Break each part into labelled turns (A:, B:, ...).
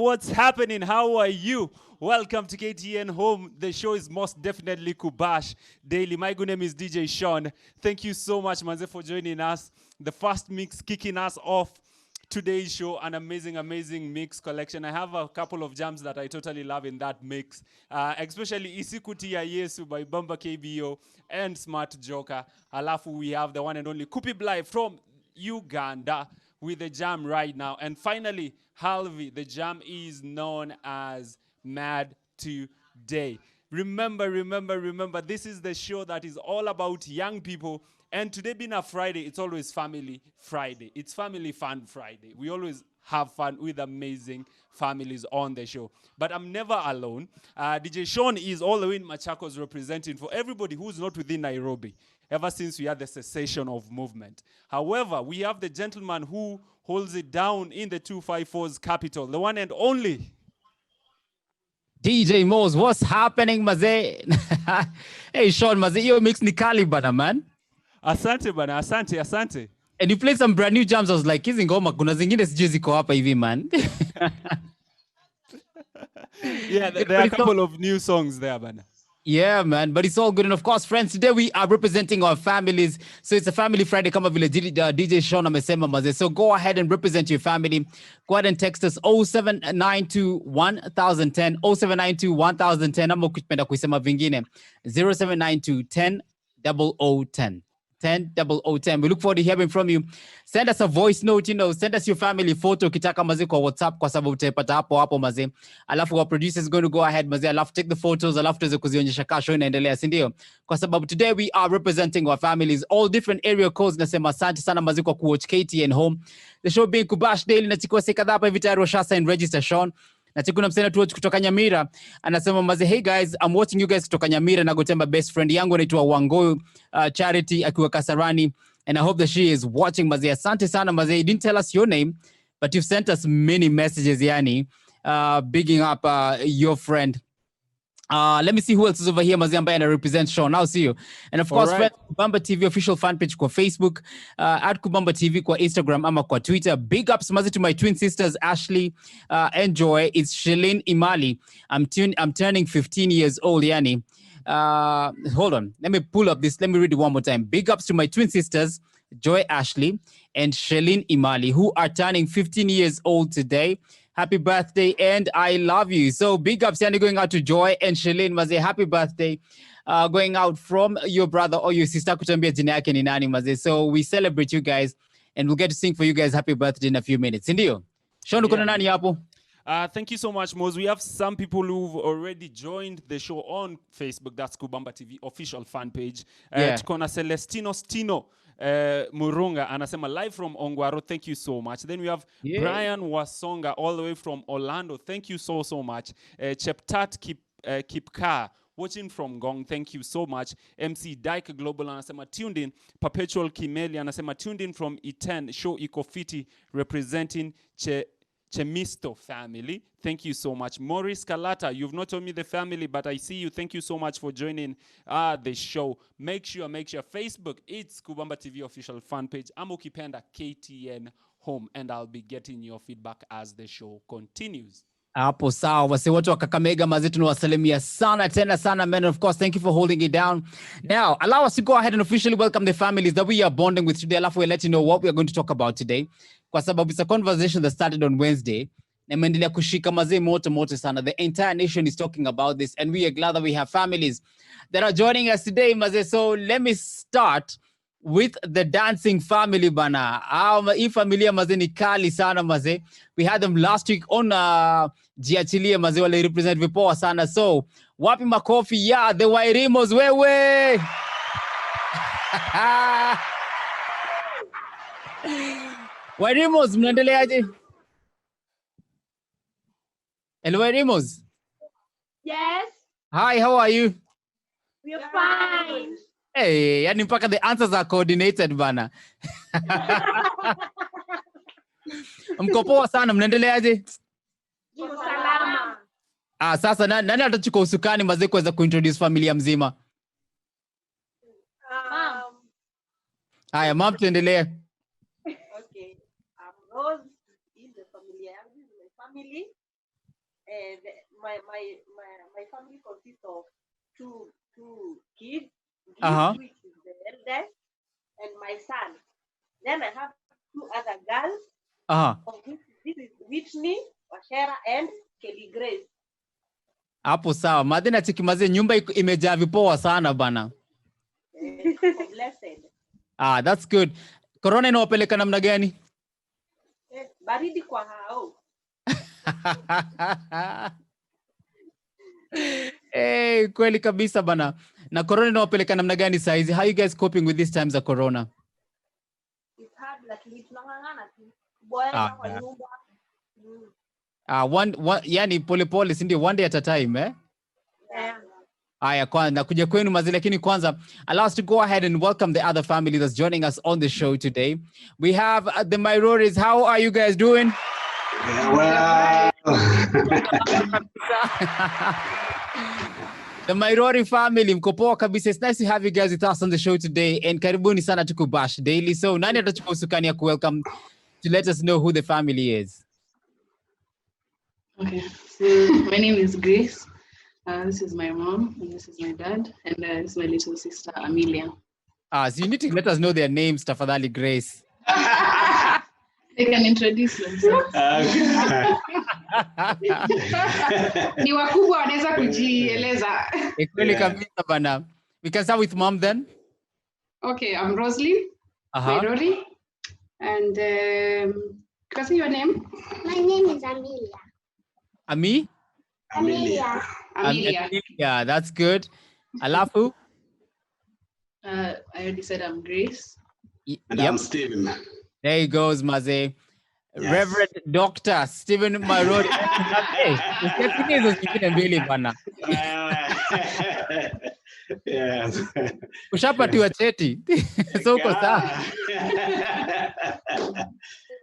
A: what's happening? How are you? Welcome to KTN Home. The show is most definitely Kubash Daily. My good name is DJ Sean. Thank you so much, Manze, for joining us. The first mix kicking us off today's show, an amazing mix collection. I have a couple of jams that I totally love in that mix, especially Isikuti ya Yesu by Bamba KBO and Smart Joker. Alafu, we have the one and only Kupi Bly from Uganda with the jam right now. And finally, Halvi, the jam is known as Mad Today. Remember, this is the show that is all about young people. And today being a Friday, it's always Family Friday. It's Family Fun Friday. We always have fun with amazing families on the show. But I'm never alone. DJ Sean is all the way in Machakos representing for everybody who's not within Nairobi, ever since we had the cessation of movement. However, we have the gentleman who holds it down in the 254's capital, the one and only
B: DJ Mose. What's happening, maze? Hey, Sean, maze, yo mix ni kali bana, man.
A: Asante bana, asante.
B: And you played some brand new jams. I was like, hizi ngoma kuna zingine sijui ziko hapa hivi, man.
A: Yeah, there are a couple of new songs there, bana.
B: Yeah, man, but it's all good. And of course, friends, today we are representing our families. So it's a Family Friday, kama vile DJ Sean amesema maze. So go ahead and represent your family. Go ahead and text us 0792 1010, 0792 1010, ama ukipenda kuisema vingine 0792 10 0010. 10 We look forward to hearing from you. Send us a voice note, send us your family photo kitaka maze kwa WhatsApp kwa sababu utaipata hapo maze. Alafu our producer is going to go ahead maze, alafu take the photos, alafu tuweze kuzionyesha kasho inaendelea, si ndio? Kwa sababu today we are representing our families, all different area codes. Nasema asante sana maze kwa kuwatch KTN Home. The show being Kubash Daily, na chikwa seka dhapa hivi tayari washasa and register Sean. Na chikuna msena tuwatch kutoka Nyamira. Anasema maze, hey guys, I'm watching you guys kutoka Nyamira na Gotemba best friend yangu anaitwa Wangoyo Charity akiwa Kasarani. And I hope that she is watching maze. Asante sana maze. You didn't tell us your name, but you've sent us many messages, yani, bigging up your friend. Let me see who else is over here, mazi ambaye ana represent Sean. I'll see you. And of course, friends, Kubamba TV official fan page kwa Facebook, at Kubamba TV kwa Instagram ama kwa Twitter. Big ups mazi to my twin sisters Ashley and Joy. It's Shalene Imali. I'm turning 15 years old, yani. Hold on. Let me pull up this. Let me read it one more time. Big ups to my twin sisters Joy Ashley and Shalene Imali, who are turning 15 years old today. Happy birthday and I love you. So big ups yani going out to Joy and Shalene maze. Happy birthday. Going out from your brother or your sister kutuambia jina yake ni nani maze. So we celebrate you guys and we'll get to sing for you guys happy birthday in a few minutes. Ndio. Sean, uko na nani hapo?
A: Thank you so much, Mose. We have some people who've already joined the show on Facebook. That's Kubamba TV official fan page. Tuko na Celestino Stino Murunga anasema live from Ongwaro. Thank you so much. Then we have Brian Wasonga all the way from Orlando. Thank you so much. Cheptat Kipka watching from Gong. Thank you so much. MC Dyke Global anasema tuned in. Perpetual Kimeli anasema tuned in from Iten. Show Iko Fiti representing Chemisto family. Thank you so much. Maurice Kalata, you've not told me the family, but I see you. Thank you so much for joining the show. Make sure Facebook, it's Kubamba TV official fan page. I'm ukipenda KTN Home, and I'll be getting your feedback as the show continues.
B: Hapo sawa, wase watu wa Kakamega mazi tunawasalimia sana tena sana, man. Of course, thank you for holding it down. Now, allow us to go ahead and officially welcome the families that we are bonding with today. Alafu we'll let you know what we are going to talk about today. Kwa sababu it's a conversation that started on Wednesday. Na imeendelea kushika mazi moto sana. The entire nation is talking about this, and we are glad that we have families that are joining us today, mazi. So let me start with the dancing family bana. Hii familia maze ni kali sana maze. We had them last week on Jiachilie maze, wale represent vipoa sana. So wapi makofi ya the Wairimos wewe. Wairimos mnaendeleaje? Hello Wairimos.
C: Yes.
B: Hi, how are you?
C: We're fine.
B: Hey, yani mpaka the answers are coordinated bana. Mko poa sana, mnaendeleaje?
C: Salama.
B: Sasa nani atachukua usukani maze kuweza kuintroduce familia mzima? Haya, mom tuendelee.
C: Okay. Rose is the family. My family.
D: my family consists of two kids, which is the eldest, and my son. Then I have two other girls. Of which this is Whitney, Washera, and Kelly Grace.
B: Hapo sawa. Madina chikimaze nyumba imejaa vipoa sana bana.
D: Blessed.
B: That's good. Corona inawapeleka namna gani?
D: Baridi kwa hao.
B: Hey, kweli kabisa bana. Na corona inawapeleka namna gani saizi? How you guys coping with these times of corona?
D: It's hard, lakini tunang'ang'ana tu. Boya kwa nyumba.
B: Yani pole si ndio, one day at a time, eh?
D: Yeah.
B: Aya, kwanza kuja kwenu mazi, lakini kwanza allow us to go ahead and welcome the other family that's joining us on the show today. We have the Myroris. How are you guys doing?
E: Well.
B: The Myrori family, mko poa kabisa. It's nice to have you guys with us on the show today, and karibuni sana to Kubash Daily. So nani atachukua usukani ya welcome to let us know who the family is?
F: Okay, so my name is Grace. This is my mom, and this is my dad, and this is my little sister, Amelia.
B: So you need to let us know their names, tafadhali, Grace.
F: They can introduce themselves. Ni wakubwa wanaweza kujieleza.
B: Kweli kabisa bana. We can start with mom then.
F: Okay, I'm Roslyn Myrori, and can I say your name?
C: My name is Amelia.
B: Amelia, that's good. Alafu?
F: I already said I'm Grace.
E: And I'm Steven.
B: There he goes, Maze. Yes. Reverend Dr. Steven Myrori.
E: Yes.
B: Ushapatiwa cheti. So uko sawa.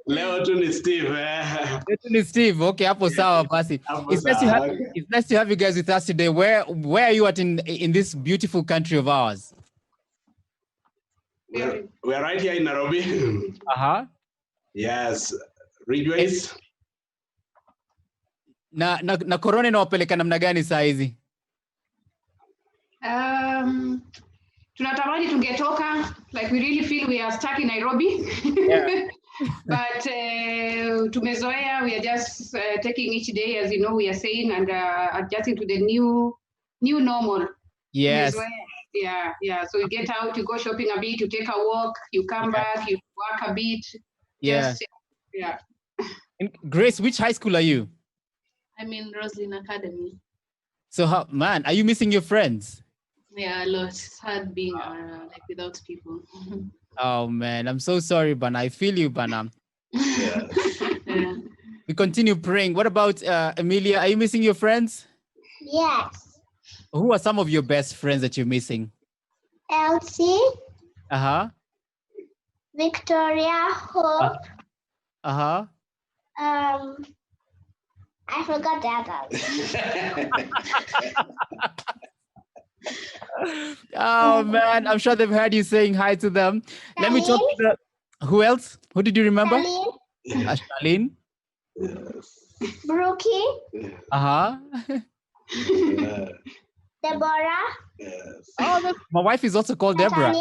E: Leo tu ni Steve.
B: Leo tu ni Steve. Okay, hapo sawa basi. It's nice to have you guys with us today. Where are you at in this beautiful country of ours?
E: We're right here in Nairobi. Yes. Rejoice.
B: Na corona inawapeleka namna gani saa hizi?
F: Tunatamani tungetoka, like we really feel we are stuck in Nairobi. Yeah. But tumezoea, we are just taking each day, as you know, we are saying, and adjusting to the new normal.
B: Yes.
F: Yeah. So you get out, you go shopping a bit, you take a walk, you come back, you work a bit.
B: Yeah.
F: Yeah.
B: And Grace, which high school are you?
F: I'm in Roslyn Academy.
B: So, are you missing your friends?
F: Yeah, a lot. It's hard being like without people.
B: Oh man, I'm so sorry, Bana. I feel you, Bana.
E: Yeah.
B: We continue praying. What about Amelia? Are you missing your friends?
C: Yes.
B: Who are some of your best friends that you're missing?
C: Elsie. Victoria, Hope. I forgot the others.
B: Oh man, I'm sure they've heard you saying hi to them. Let me talk to who else? Who did you remember?
C: Charlene.
E: Yes.
C: Brookie. Deborah.
E: Yes.
B: Oh, my wife is also called Deborah.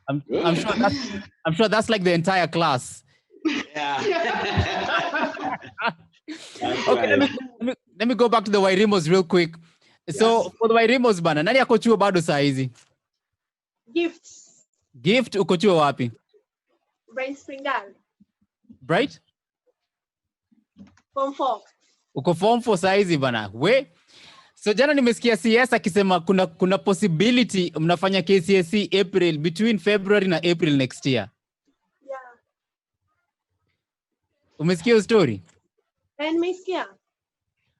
B: I'm sure that's like the entire class.
E: Yeah.
B: Okay, let me go back to the Wairimos real quick. So for the Wairimos bana, nani ako chuo bado saa hizi? Gift uko chuo wapi?
D: Bright Springal.
B: Bright?
D: Form 4.
B: Uko form 4 saa hizi bana. So jana nimesikia CS akisema kuna possibility mnafanya KCSE April, between February na April next year.
D: Yeah.
B: Umesikia hiyo story?
D: Nimesikia.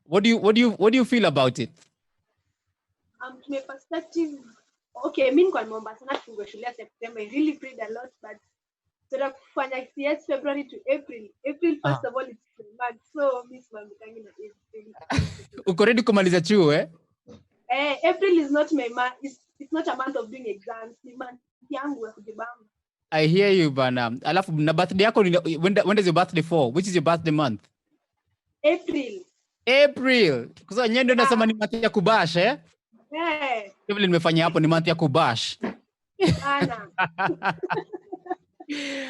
B: What do you feel about it?
D: To my perspective, okay, mimi kwa Mombasa sana tufungue shule September. I really prayed a lot, but sasa kufanya CS February to April. April first of all it's the month, so miss mambikangi na April.
B: Uko ready kumaliza chuo eh?
D: April is not my month. It's not a month of doing exams. Ni month yangu ya kujibamba.
B: I hear you, bana. Alafu na birthday yako when does your birthday fall? Which is your birthday month? April. Kwa sababu ndio nasema ni month ya Kubash, eh?
D: Eh.
B: Vile nimefanya hapo ni month ya Kubash.
D: Sana.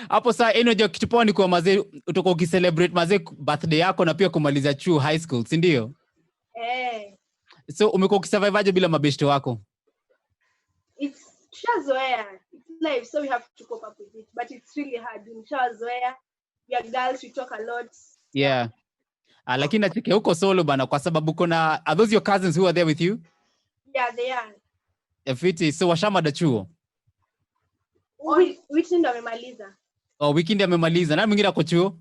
B: Hapo saa unajua kitu poa ni kwa mazee utakuwa ukicelebrate mazee birthday yako na pia kumaliza chuo high school, si ndio? So umekuwa ukisurvive aje bila mabeshte wako?
D: It's shazoea. It's life, so we have to cope up with it. But it's really hard. In shazoea, we are girls, we talk a lot.
B: Yeah. Lakini nacheke huko solo bana kwa sababu kuna are those your cousins who are there with you?
D: Yeah, they are.
B: Fiti, so washamada chuo?
D: Weekend amemaliza.
B: Oh, weekend amemaliza. Nani mwingine ako chuo?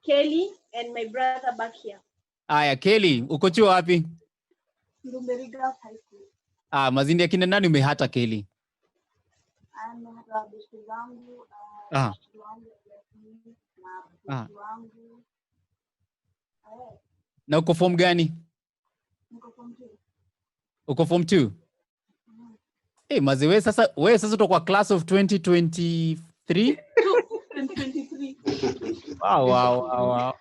D: Kelly and my brother back here.
B: Aya, Kelly, uko chuo wapi?
C: Ndumberi Girls High School.
B: Mazindi ya kina nani umehata Kelly?
C: Nimehata beshte zangu, wangu.
B: Na uko form gani?
C: Niko form 2.
B: Uko form 2? Mazi wewe sasa utakuwa class of 2023?
C: 2023.
B: Wow.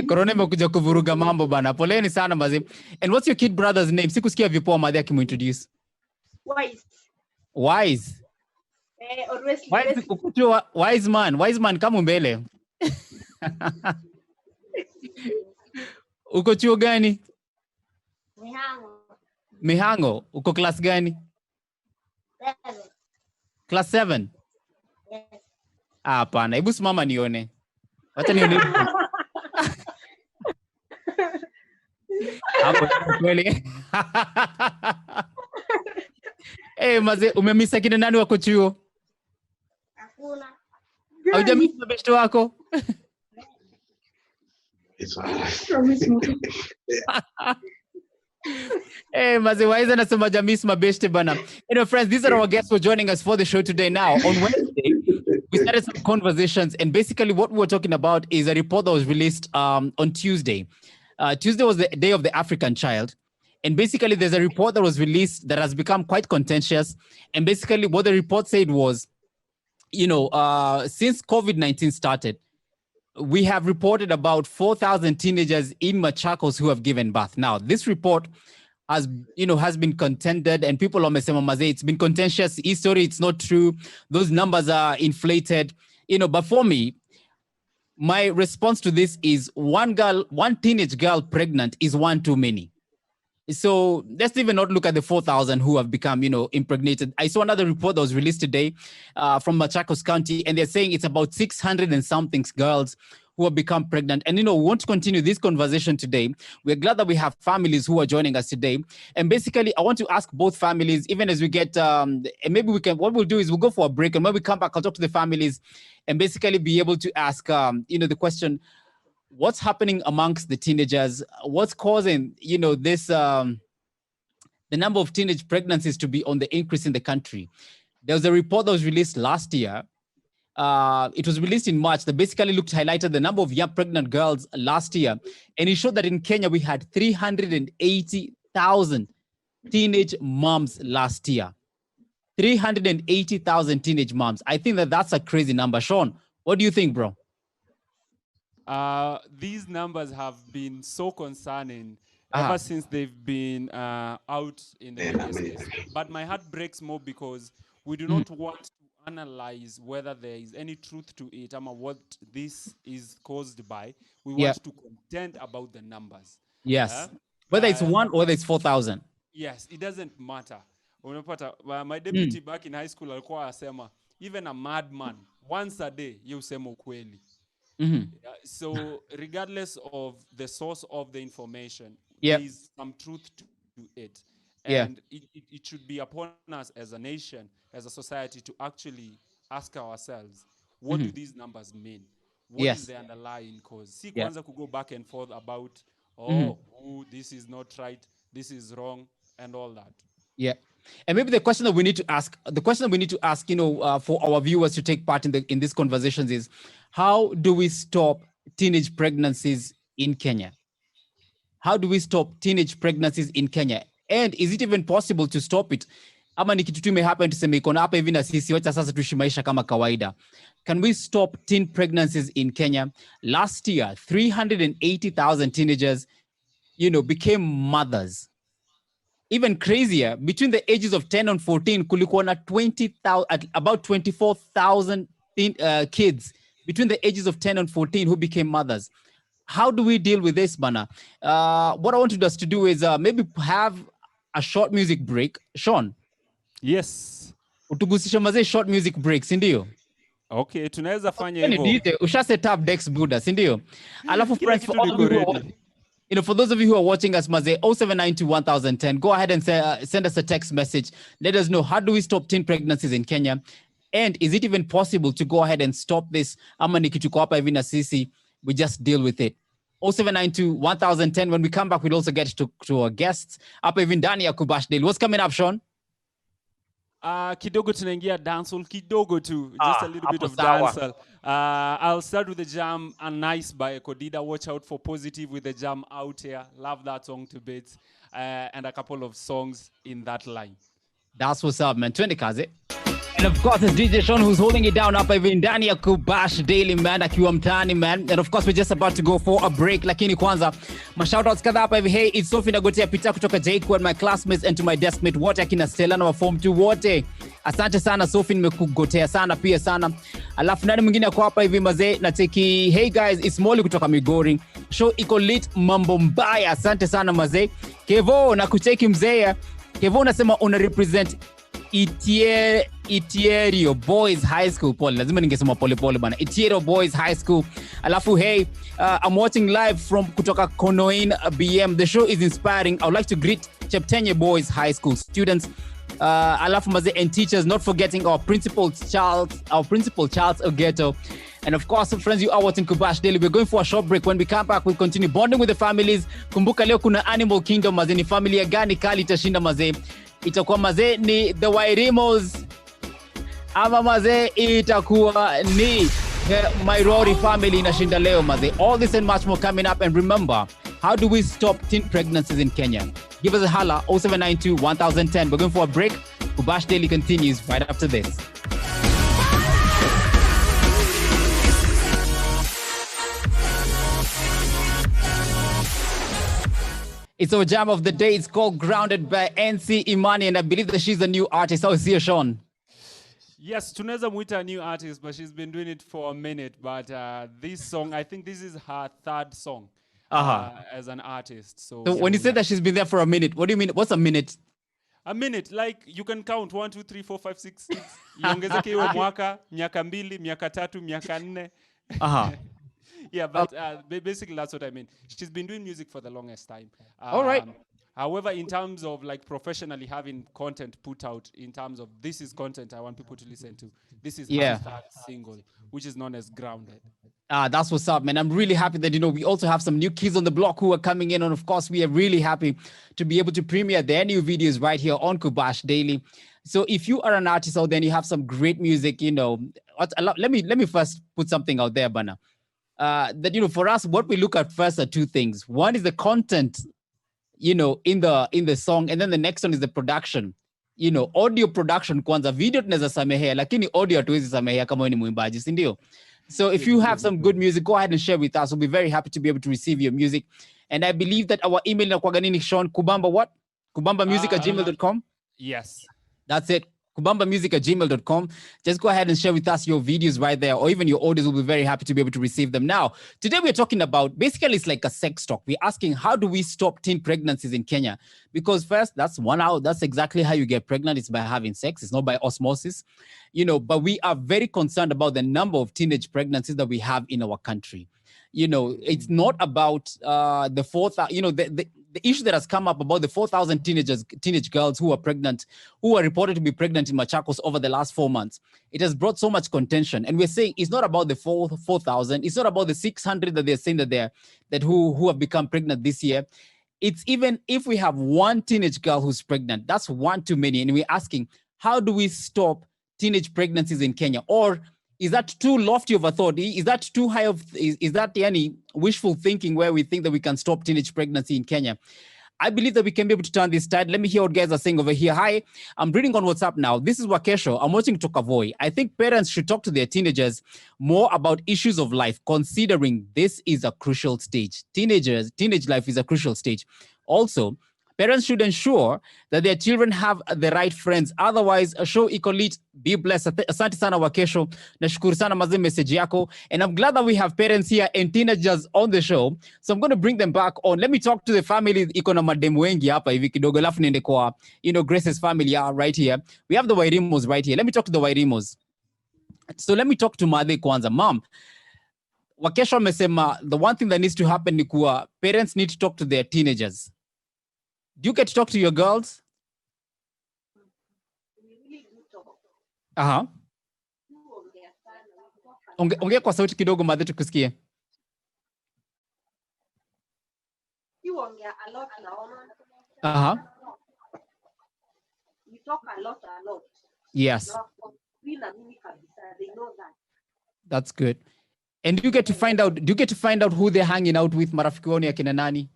B: Corona imekuja kuvuruga mambo bana. Poleni sana mazi. And what's your kid brother's name? Sikusikia vipoa madhi akimuintroduce. Wise. Wise man kama mbele. Uko chuo gani? Mihango. Uko class gani?
C: 7.
B: Class 7?
C: Yes.
B: Hapana, hebu simama nione. Wacha nione. Hapo kweli. Maze umemisa kina nani wako chuo?
C: Hakuna.
B: Haujamisa mabeshte wako?
E: It's all right.
B: Maze waiza nasema jamis mabeshte bana. Friends, these are our guests who are joining us for the show today. Now, on Wednesday, we started some conversations, and basically what we were talking about is a report that was released on Tuesday. Tuesday was the Day of the African Child. And basically, there's a report that was released that has become quite contentious. And basically, what the report said was, since COVID-19 started, we have reported about 4,000 teenagers in Machakos who have given birth. Now, this report has been contended, and people are saying it's been contentious. History, it's not true. Those numbers are inflated. But for me, my response to this is one teenage girl pregnant is one too many. So let's even not look at the 4,000 who have become, impregnated. I saw another report that was released today from Machakos County, and they're saying it's about 600 and something girls who have become pregnant. And, we want to continue this conversation today. We're glad that we have families who are joining us today. And basically, I want to ask both families, even as we get, and maybe what we'll do is we'll go for a break, and when we come back, I'll talk to the families and basically be able to ask, the question, what's happening amongst the teenagers? What's causing, this, the number of teenage pregnancies to be on the increase in the country? There was a report that was released last year. It was released in March that basically highlighted the number of young pregnant girls last year. And it showed that in Kenya, we had 380,000 teenage moms last year. 380,000 teenage moms. I think that's a crazy number. Sean, what do you think, bro?
A: These numbers have been so concerning ever since they've been out in the media. But my heart breaks more because we do not want to analyze whether there is any truth to it, what this is caused by. We want to contend about the numbers.
B: Yes. Whether it's 1 or whether it's 4,000.
A: Yes, it doesn't matter. My deputy back in high school alikuwa asema, even a madman, once a day, yusema ukweli. So regardless of the source of the information, there is some truth to it. And it should be upon us as a nation, as a society, to actually ask ourselves, what do these numbers mean? What is the underlying cause? See, kwanza could go back and forth about, this is not right, this is wrong, and all that.
B: Yeah. And maybe the question that we need to ask, for our viewers to take part in these conversations is, how do we stop teenage pregnancies in Kenya? How do we stop teenage pregnancies in Kenya? And is it even possible to stop it ama ni kitu tu imehappen tuseme iko na hapa hivi na sisi, wacha sasa tuishi maisha kama kawaida. Can we stop teen pregnancies in Kenya? Last year, 380,000 teenagers, became mothers. Even crazier, between the ages of 10 and 14, kulikuwa na 20,000, about 24,000 kids between the ages of 10 and 14 who became mothers. How do we deal with this, Bana? What I wanted us to do is maybe have a short music break. Sean?
A: Yes.
B: Utugusisha mazee short music break, sindio?
A: Okay, tunaweza fanya hivyo.
B: Usha set up Dex Buddha, sindio? Alafu friends, for those of you who are watching us, Maze, 0792-1010, go ahead and send us a text message. Let us know, how do we stop teen pregnancies in Kenya? And is it even possible to go ahead and stop this? Ama ni kitu hapa hivi na sisi, we just deal with it. 0792-1010. When we come back, we'll also get to our guests. Hapa hivi ndani ya Kubash Daily. What's coming up, Sean?
A: Kidogo tunaingia dancehall, kidogo tu, just a little bit of dancehall. I'll start with the jam, A Nice by Kodida. Watch out for Positive with the jam out here. Love that song to bits. And a couple of songs in that line.
B: That's what's up, man. Twende kazi. And of course, it's DJ Sean who's holding it down hapa hivi ndani ya Kubash Daily, man, akiwa mtaani, man. And of course, we're just about to go for a break. Lakini kwanza, mashoutouts kadhaa hapa hivi. Hey, it's Sophie Nagotea Pita kutoka JQ and my classmates and to my deskmate wote akina Stella na Form 2 wote. Asante sana Sophie, nimekugotea sana pia sana. Alafu nani mwingine ako hapa hivi mazee na teki. Hey guys, it's Molly kutoka Migori. Show iko lit, mambo mbaya. Asante sana mazee. Kevo na kucheki mzee. Kevo unasema una represent Itierio Boys High School. Pole, lazima ningesema pole bana. Itierio Boys High School. Alafu hey, I'm watching live from kutoka Konoin BM. The show is inspiring. I would like to greet Cheptenye Boys High School students. Alafu maze and teachers, not forgetting our principal Charles Ogeto. And of course, friends, you are watching Kubash Daily. We're going for a short break. When we come back, we'll continue bonding with the families. Kumbuka leo kuna Animal Kingdom maze, ni familia gani kali itashinda maze? Itakuwa maze ni the Wairimos ama maze itakuwa ni Mairori family inashinda leo maze. All this and much more coming up. And remember, how do we stop teen pregnancies in Kenya? Give us a holla, 0792-1010. We're going for a break. Kubash Daily continues right after this. It's our jam of the day. It's called Grounded by NC Imani, and I believe that she's a new artist. How is here, Sean?
A: Yes, tunaweza muita a new artist, but she's been doing it for a minute. But this song, I think this is her third song as an artist. So
B: when you say that she's been there for a minute, what do you mean? What's a minute?
A: A minute, like you can count 1, 2, 3, 4, 5, 6, 6. Iongezeke hiyo mwaka, miaka 2, miaka 3, miaka 4. Yeah, but basically that's what I mean. She's been doing music for the longest time.
B: All right.
A: However, in terms of like professionally having content put out, in terms of this is content I want people to listen to. This is her third single, which is known as Grounded.
B: That's what's up, man. I'm really happy that, we also have some new kids on the block who are coming in. And of course, we are really happy to be able to premiere their new videos right here on Kubash Daily. So if you are an artist out there and you have some great music, let me first put something out there, Bana. That, for us, what we look at first are two things. One is the content, in the song. And then the next one is the production. Audio production kwanza. Video tunaweza samehea, lakini audio hatuwezi samehea kama wewe ni mwimbaji, si ndio? So if you have some good music, go ahead and share with us. We'll be very happy to be able to receive your music. And I believe that our email inakuwaga nini, Sean? Kubamba what? kubambamusic@gmail.com?
A: Yes.
B: That's it. kubambamusic@gmail.com. Just go ahead and share with us your videos right there, or even your audios. We'll be very happy to be able to receive them. Now, today we're talking about, basically it's like a sex talk. We're asking, how do we stop teen pregnancies in Kenya? Because first, that's exactly how you get pregnant. It's by having sex. It's not by osmosis, but we are very concerned about the number of teenage pregnancies that we have in our country. It's not about the 4,000, the issue that has come up about the 4,000 teenage girls who are pregnant, who are reported to be pregnant in Machakos over the last 4 months. It has brought so much contention. And we're saying it's not about the 4,000. It's not about the 600 that they're saying that who have become pregnant this year. It's even if we have one teenage girl who's pregnant, that's one too many. And we're asking, how do we stop teenage pregnancies in Kenya? Or is that too lofty of a thought? Is that too high is that any wishful thinking where we think that we can stop teenage pregnancy in Kenya? I believe that we can be able to turn this tide. Let me hear what guys are saying over here. Hi, I'm reading on WhatsApp now. This is Wakesho. I'm watching Tokavoy. I think parents should talk to their teenagers more about issues of life, considering this is a crucial stage. Teenage life is a crucial stage. Also, parents should ensure that their children have the right friends. Otherwise, a show equally. Be blessed. Asante sana Wakesho. Nashukuru sana mazee message yako. And I'm glad that we have parents here and teenagers on the show. So I'm going to bring them back on. Let me talk to the family. Iko na mademu wengi hapa hivi kidogo alafu niende kwa, Grace's family right here. We have the Wairimos right here. Let me talk to the Wairimos. So let me talk to Madhe kwanza. Mom, Wakesho amesema the one thing that needs to happen ni kuwa parents need to talk to their teenagers. Do you get to talk to your girls? Aha. Ongea kwa sauti kidogo Madhe tukusikie.
D: You ongea a lot naona.
B: Aha.
D: We talk a lot.
B: Yes.
D: They know that.
B: That's good. And do you get to find out who they're hanging out with, marafiki wao ni akina nani?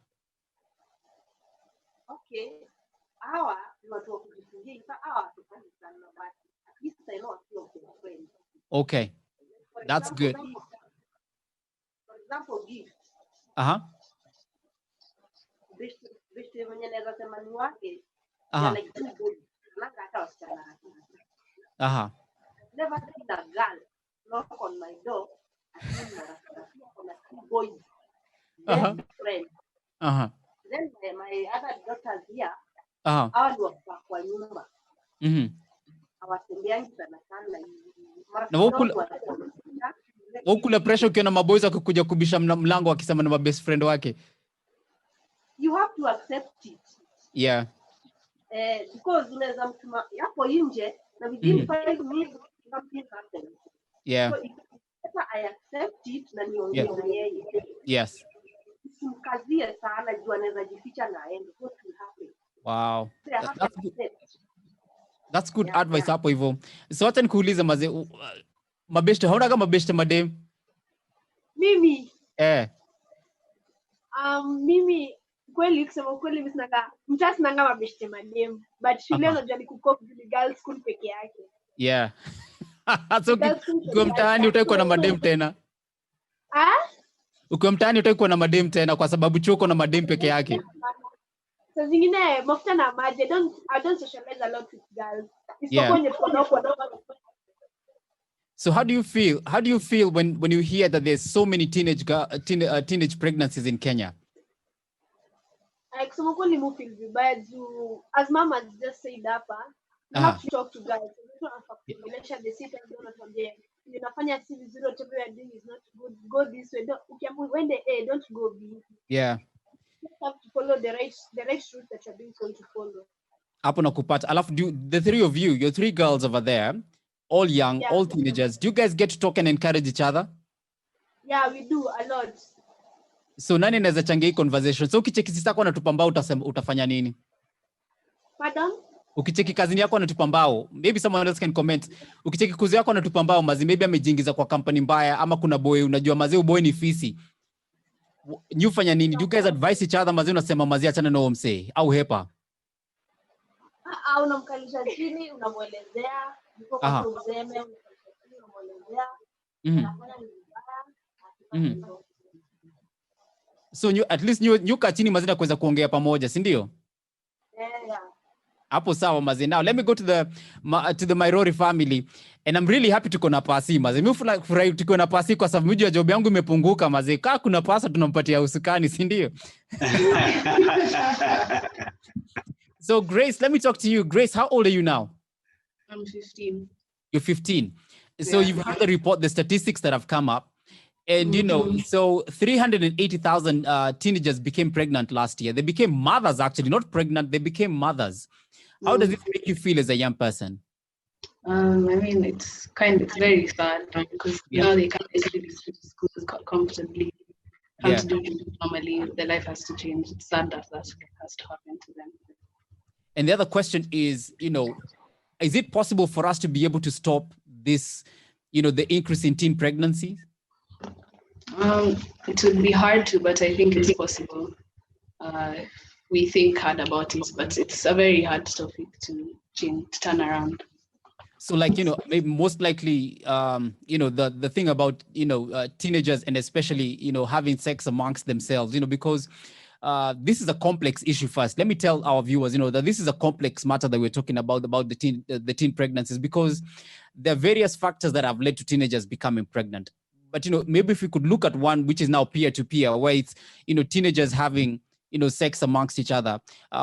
D: Okay. Hawa ni watu wa kujifungia, hawa tufanye sana but at least I know a few of their friends.
B: Okay. That's good.
D: For example, gift.
B: Uh-huh.
D: Beshte mwenye naweza sema ni wake.
B: Uh-huh.
D: Like two boys. Nanga hata wasichana.
B: Uh-huh.
D: Never seen a girl knock on my door. On a two boys.
B: Uh-huh.
D: Friends.
B: Uh-huh.
D: Then my other daughters here.
B: Uh-huh.
D: Hawa ni wako kwa nyumba.
B: Mhm.
D: Hawatembeangi sana sana.
B: Na wokula pressure ukiona maboys wakikuja kubisha mlango wakisema na best friend wake.
D: You have to accept it.
B: Yeah.
D: Because unaweza mtuma hapo nje na within 5 minutes something happens.
B: Yeah.
D: So I accept it na niongee na yeye.
B: Yes.
D: Simkazie sana juu anaweza jificha na aende. What will happen?
B: Wow. That's good advice hapo hivyo. So hata nikuulize mazee, mabeshte hauna kama mabeshte madem?
C: Mimi
D: mimi kweli kusema kweli mimi sinanga mtasi nanga mabeshte madem but shule unajua ni kukopi girls school peke yake.
B: Yeah. So ukiwa mtaani utaikuwa na madem tena. Ukiwa mtaani utaikuwa na madem tena kwa sababu chuo uko na madem peke yake.
C: So zingine mafuta na maji. I don't socialize a lot with girls.
B: Yeah. So how do you feel when you hear that there's so many teenage pregnancies in Kenya?
C: Kusema kweli mu feel vibaya juu as mama just said hapa, you have to talk to guys. You don't have to relation the sit and don't forget. Unafanya si vizuri, whatever you are doing is not good. Go this way. When the A, don't go B.
B: Yeah.
C: You have to follow the right route that you're being told to follow.
B: Hapo nakupata. Alafu the three of you, your three girls over there, all young, all teenagers, do you guys get to talk and encourage each other?
C: Yeah, we do a lot.
B: So nani anaweza changia hii conversation? So ukicheki sisi yako anatupambao utafanya nini?
C: Pardon?
B: Ukicheki kazini yako anatupambao, maybe someone else can comment. Ukicheki kuzi yako anatupambao, mazi maybe amejiingiza kwa company mbaya ama kuna boy unajua mazi boy ni fisi. Fanya nini? Do you guys advise each other mazi unasema mazi achana na msee au hepa?
C: Unamkalisha chini, unamuelezea, uko kwa useme, unamuelezea.
B: So at least nyuka chini mazina kuweza kuongea pamoja, si ndio?
C: Yeah.
B: Hapo sawa mazi. Now let me go to the Mairori family and I'm really happy tuko na pasi mazi. Mimi furahi tuko na pasi kwa sababu mjua job yangu imepunguka mazi. Kaa kuna pasa tunampatia usukani, si ndio? So Grace, let me talk to you. Grace, how old are you now?
F: I'm 15.
B: You're 15. So you've heard the statistics that have come up. And so 380,000 teenagers became pregnant last year. They became mothers, actually, not pregnant. They became mothers. How does it make you feel as a young person?
F: I mean, it's very sad because now they can't actually switch to schools comfortably. Have to do it normally. Their life has to change. It's sad that has to happen to them.
B: And the other question is, is it possible for us to be able to stop this, the increase in teen pregnancies?
F: It would be hard to, but I think it's possible. we think hard about it, but it's a very hard topic to turn around.
B: So like, maybe most likely, the thing about, teenagers and especially, having sex amongst themselves, because this is a complex issue first. Let me tell our viewers, that this is a complex matter that we're talking about the teen pregnancies, because there are various factors that have led to teenagers becoming pregnant. But, maybe if we could look at one, which is now peer-to-peer, where it's, teenagers having, sex amongst each other.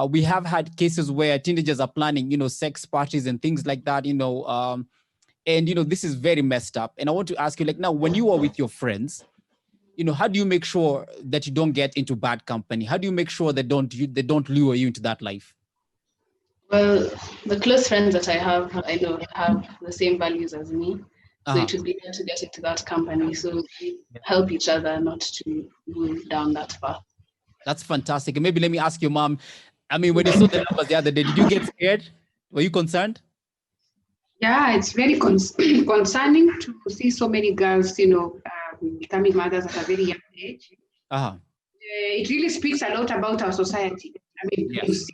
B: We have had cases where teenagers are planning, sex parties and things like that, and, this is very messed up. And I want to ask you, like, now, when you are with your friends, how do you make sure that you don't get into bad company? How do you make sure they don't lure you into that life?
F: Well, the close friends that I have, I know have the same values as me. So it would be hard to get into that company. So we help each other not to move down that path.
B: That's fantastic. And maybe let me ask your mom, I mean, when you saw the numbers the other day, did you get scared? Were you concerned?
F: Yeah, it's very concerning to see so many girls, becoming mothers at a very young age. It really speaks a lot about our society. I mean, it's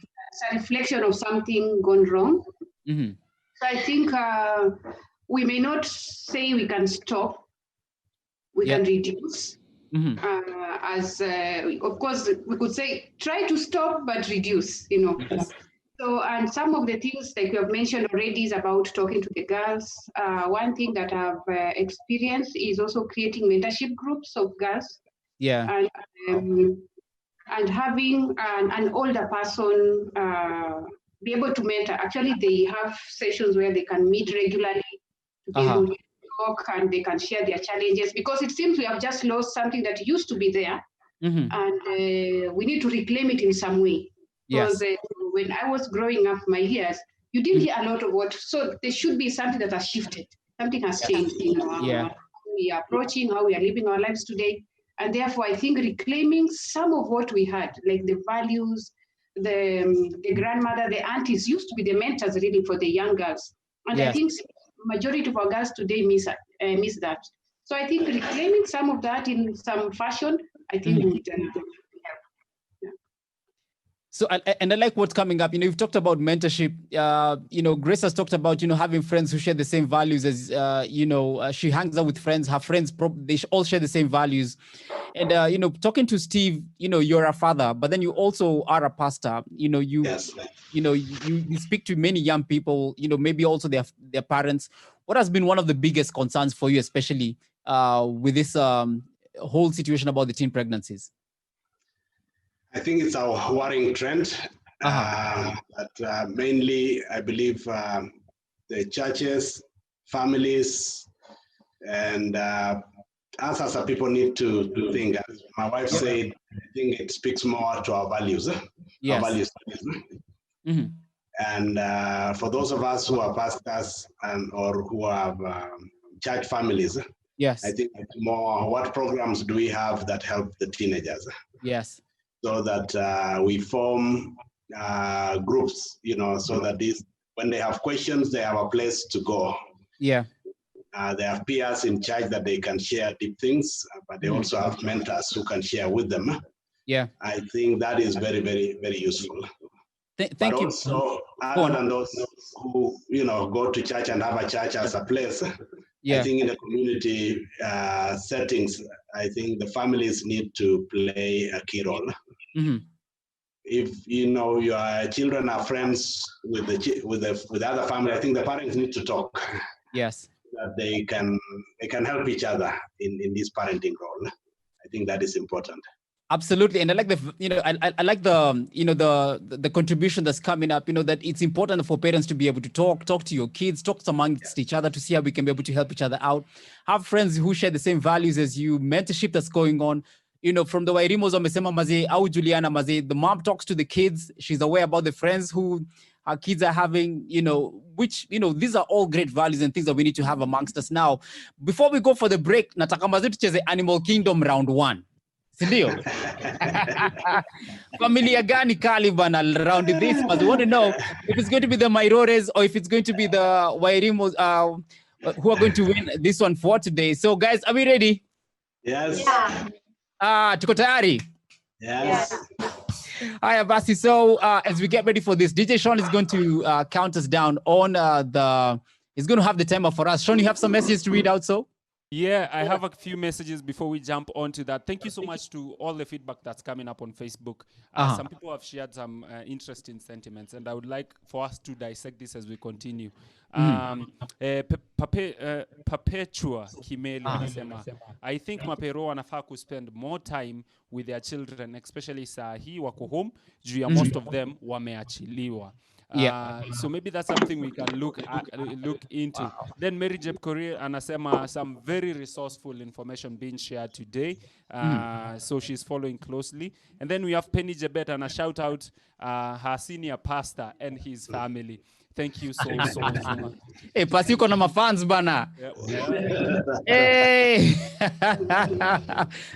F: a reflection of something gone wrong.
B: Mm-hmm.
F: So I think we may not say we can stop, we can reduce.
B: Mm-hmm.
F: Of course, we could say try to stop, but reduce, Yes. So, and some of the things like you have mentioned already is about talking to the girls. One thing that I've experienced is also creating mentorship groups of girls.
B: Yeah.
F: And having an older person be able to mentor. Actually, they have sessions where they can meet regularly to be able to talk, and they can share their challenges, because it seems we have just lost something that used to be there. Mm-hmm. And we need to reclaim it in some way. Because when I was growing up, my years, you didn't hear a lot of what, so there should be something that has shifted. Something has changed, how we are approaching, how we are living our lives today. And therefore, I think reclaiming some of what we had, like the values, the grandmother, the aunties used to be the mentors really for the young girls. And I think majority of our girls today miss that. So I think reclaiming some of that in some fashion, I think would help.
B: So, and I like what's coming up. You've talked about mentorship. Grace has talked about, having friends who share the same values as, she hangs out with friends. Her friends, they all share the same values. And, talking to Steve, you're a father, but then you also are a pastor. You speak to many young people, maybe also their parents. What has been one of the biggest concerns for you, especially with this whole situation about the teen pregnancies?
E: I think it's a worrying trend. But mainly, I believe the churches, families, and us as a people need to think. As my wife said, I think it speaks more to our values. Our values. Mm-hmm. And for those of us who are pastors or who have church families, I think it's more what programs do we have that help the teenagers?
B: Yes.
E: So that we form groups, so that when they have questions, they have a place to go.
B: Yeah.
E: They have peers in church that they can share deep things, but they also have mentors who can share with them.
B: Yeah.
E: I think that is very, very, very useful.
B: Thank you.
E: Also, other than those who, go to church and have a church as a place, I think in the community settings, I think the families need to play a key role. Mm-hmm. If your children are friends with the other family, I think the parents need to talk.
B: Yes,
E: that they can help each other in this parenting role. I think that is important.
B: Absolutely, and I like I like the contribution that's coming up. That it's important for parents to be able to talk to your kids, talk amongst each other to see how we can be able to help each other out. Have friends who share the same values as you. Mentorship that's going on. From the Wairimos wamesema mazee au Juliana mazee, the mom talks to the kids. She's aware about the friends who her kids are having. Which these are all great values and things that we need to have amongst us now. Before we go for the break, nataka mazee tucheze Animal Kingdom round 1. Sindio? Familia gani kali bana around this? But we want to know if it's going to be the Mairores or if it's going to be the Wairimos who are going to win this one for today. So guys, are we ready?
E: Yes.
B: Tuko tayari?
E: Yes.
B: Hi, Abasi. So as we get ready for this, DJ Sean is going to count us down on he's going to have the timer for us. Sean, you have some messages to read out, so?
A: Yeah, I have a few messages before we jump onto that. Thank you so much to all the feedback that's coming up on Facebook. Some people have shared some interesting sentiments, and I would like for us to dissect this as we continue. Perpetua Kimeli anasema, I think mapero wanafaa to spend more time with their children, especially saa hii wako home, juu ya most of them wameachiliwa. So maybe that's something we can look into. Then Mary Jeb Korea anasema some very resourceful information being shared today. So she's following closely. And then we have Penny Jebet and a shout out her senior pastor and his family. Thank you so much.
B: Hey, pasi uko na mafans bana. Hey.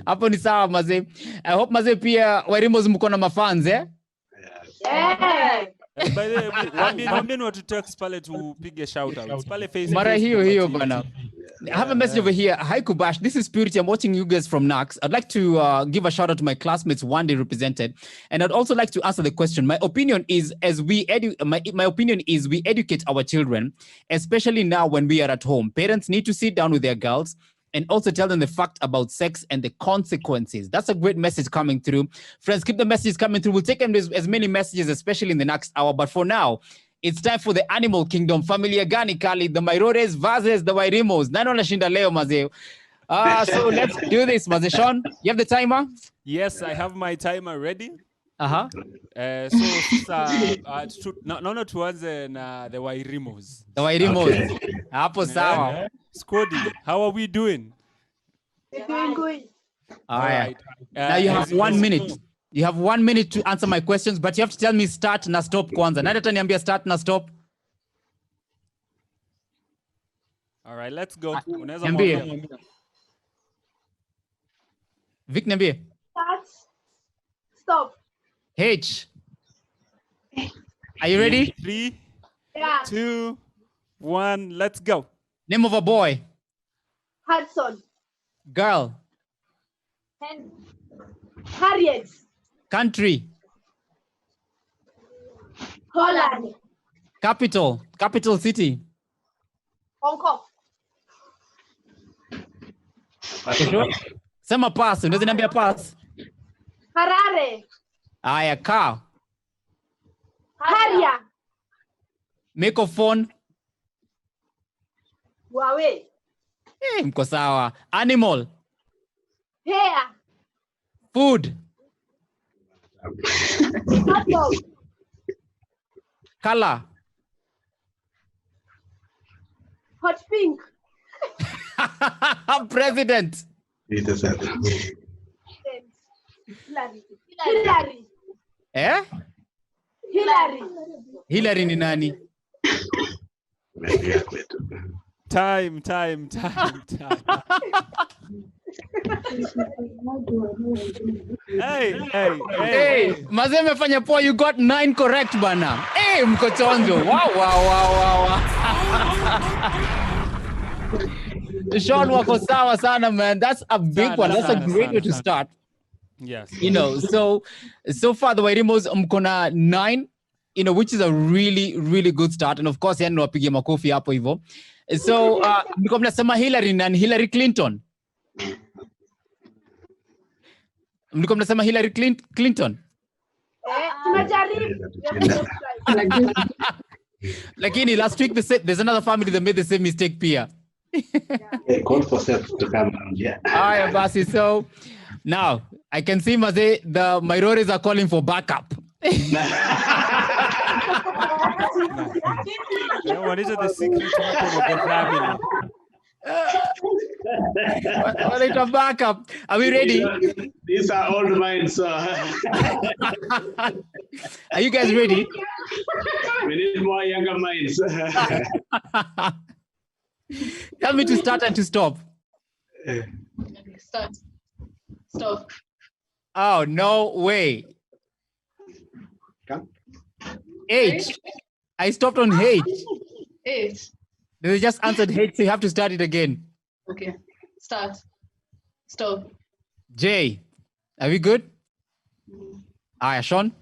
B: Hapo ni sawa mazee. I hope mazee pia Wairimos mko na mafans eh?
C: Yeah.
A: By the way, wambie watu text pale tupige shout outs. Pale Facebook.
B: Mara hiyo bana. I have a message over here. Hi Kubash, this is Purity. I'm watching you guys from Nax. I'd like to give a shout out to my classmates one day represented, and I'd also like to answer the question. My opinion is we educate our children, especially now when we are at home. Parents need to sit down with their girls and also tell them the fact about sex and the consequences. That's a great message coming through. Friends, keep the messages coming through. We'll take as many messages, especially in the next hour. But for now, it's time for the Animal Kingdom. Familia Gani Kali, the Mairores versus the Wairimos. Nano nashinda leo mazeo. So let's do this, Maze. Sean, you have the timer?
A: Yes, I have my timer ready.
B: So
A: naona tuanze na the Wairimos.
B: The Wairimos. Hapo sawa.
A: Scotty, how are we doing?
C: We're doing good.
B: All right. Now you have 1 minute. You have 1 minute to answer my questions, but you have to tell me start na stop kwanza. Nani ataniambia start na stop?
A: All right, let's go. Unaweza
B: Niambie.
A: mwambia.
B: Vic, niambie.
C: Start. Stop.
B: H. Are you ready?
A: 3,
C: Yeah.
A: 2, 1, let's go.
B: Name of a boy.
C: Hudson.
B: Girl.
C: Harriet.
B: Country.
C: Holland.
B: Capital. Capital city.
C: Hong Kong.
B: Sema pass. Unaweza niambia pass.
C: Harare.
B: Aya, car.
C: Harrier.
B: Make of phone.
C: Huawei.
B: Mko sawa. Animal.
C: Hair.
B: Food.
C: Hot dog.
B: Color.
C: Hot pink.
B: President.
C: Hillary.
B: Eh?
C: Hillary.
B: Hillary ni nani?
A: Time. Hey.
B: Maze mefanya poa, you got 9 correct bana. Hey, mko chonjo. Wow. Sean wako sawa sana, man. That's a big one. That's a great way to start.
A: Yes.
B: You know, so far the Wairimos mkona 9, you know, which is a really, really good start. And of course, yani wapige makofi hapo hivyo. So, mko mnasema Hillary na Hillary Clinton. Mko mnasema Hillary Clinton. Lakini last week there's another family that made the same mistake pia.
E: Call for self to come around, yeah.
B: Alright, Basi. So now I can see Maze, the Mairores are calling for backup.
A: What is the secret weapon of the family?
B: What is a backup? Are we ready?
E: These are old minds.
B: Are you guys ready?
E: We need more younger minds.
B: Tell me to start and to stop.
F: Start. Stop.
B: Oh, no way.
E: Come.
B: H. I stopped on H.
F: 8.
B: They just answered H, so you have to start it again.
F: Okay. Start. Stop.
B: J. Are we good? Aya, Sean.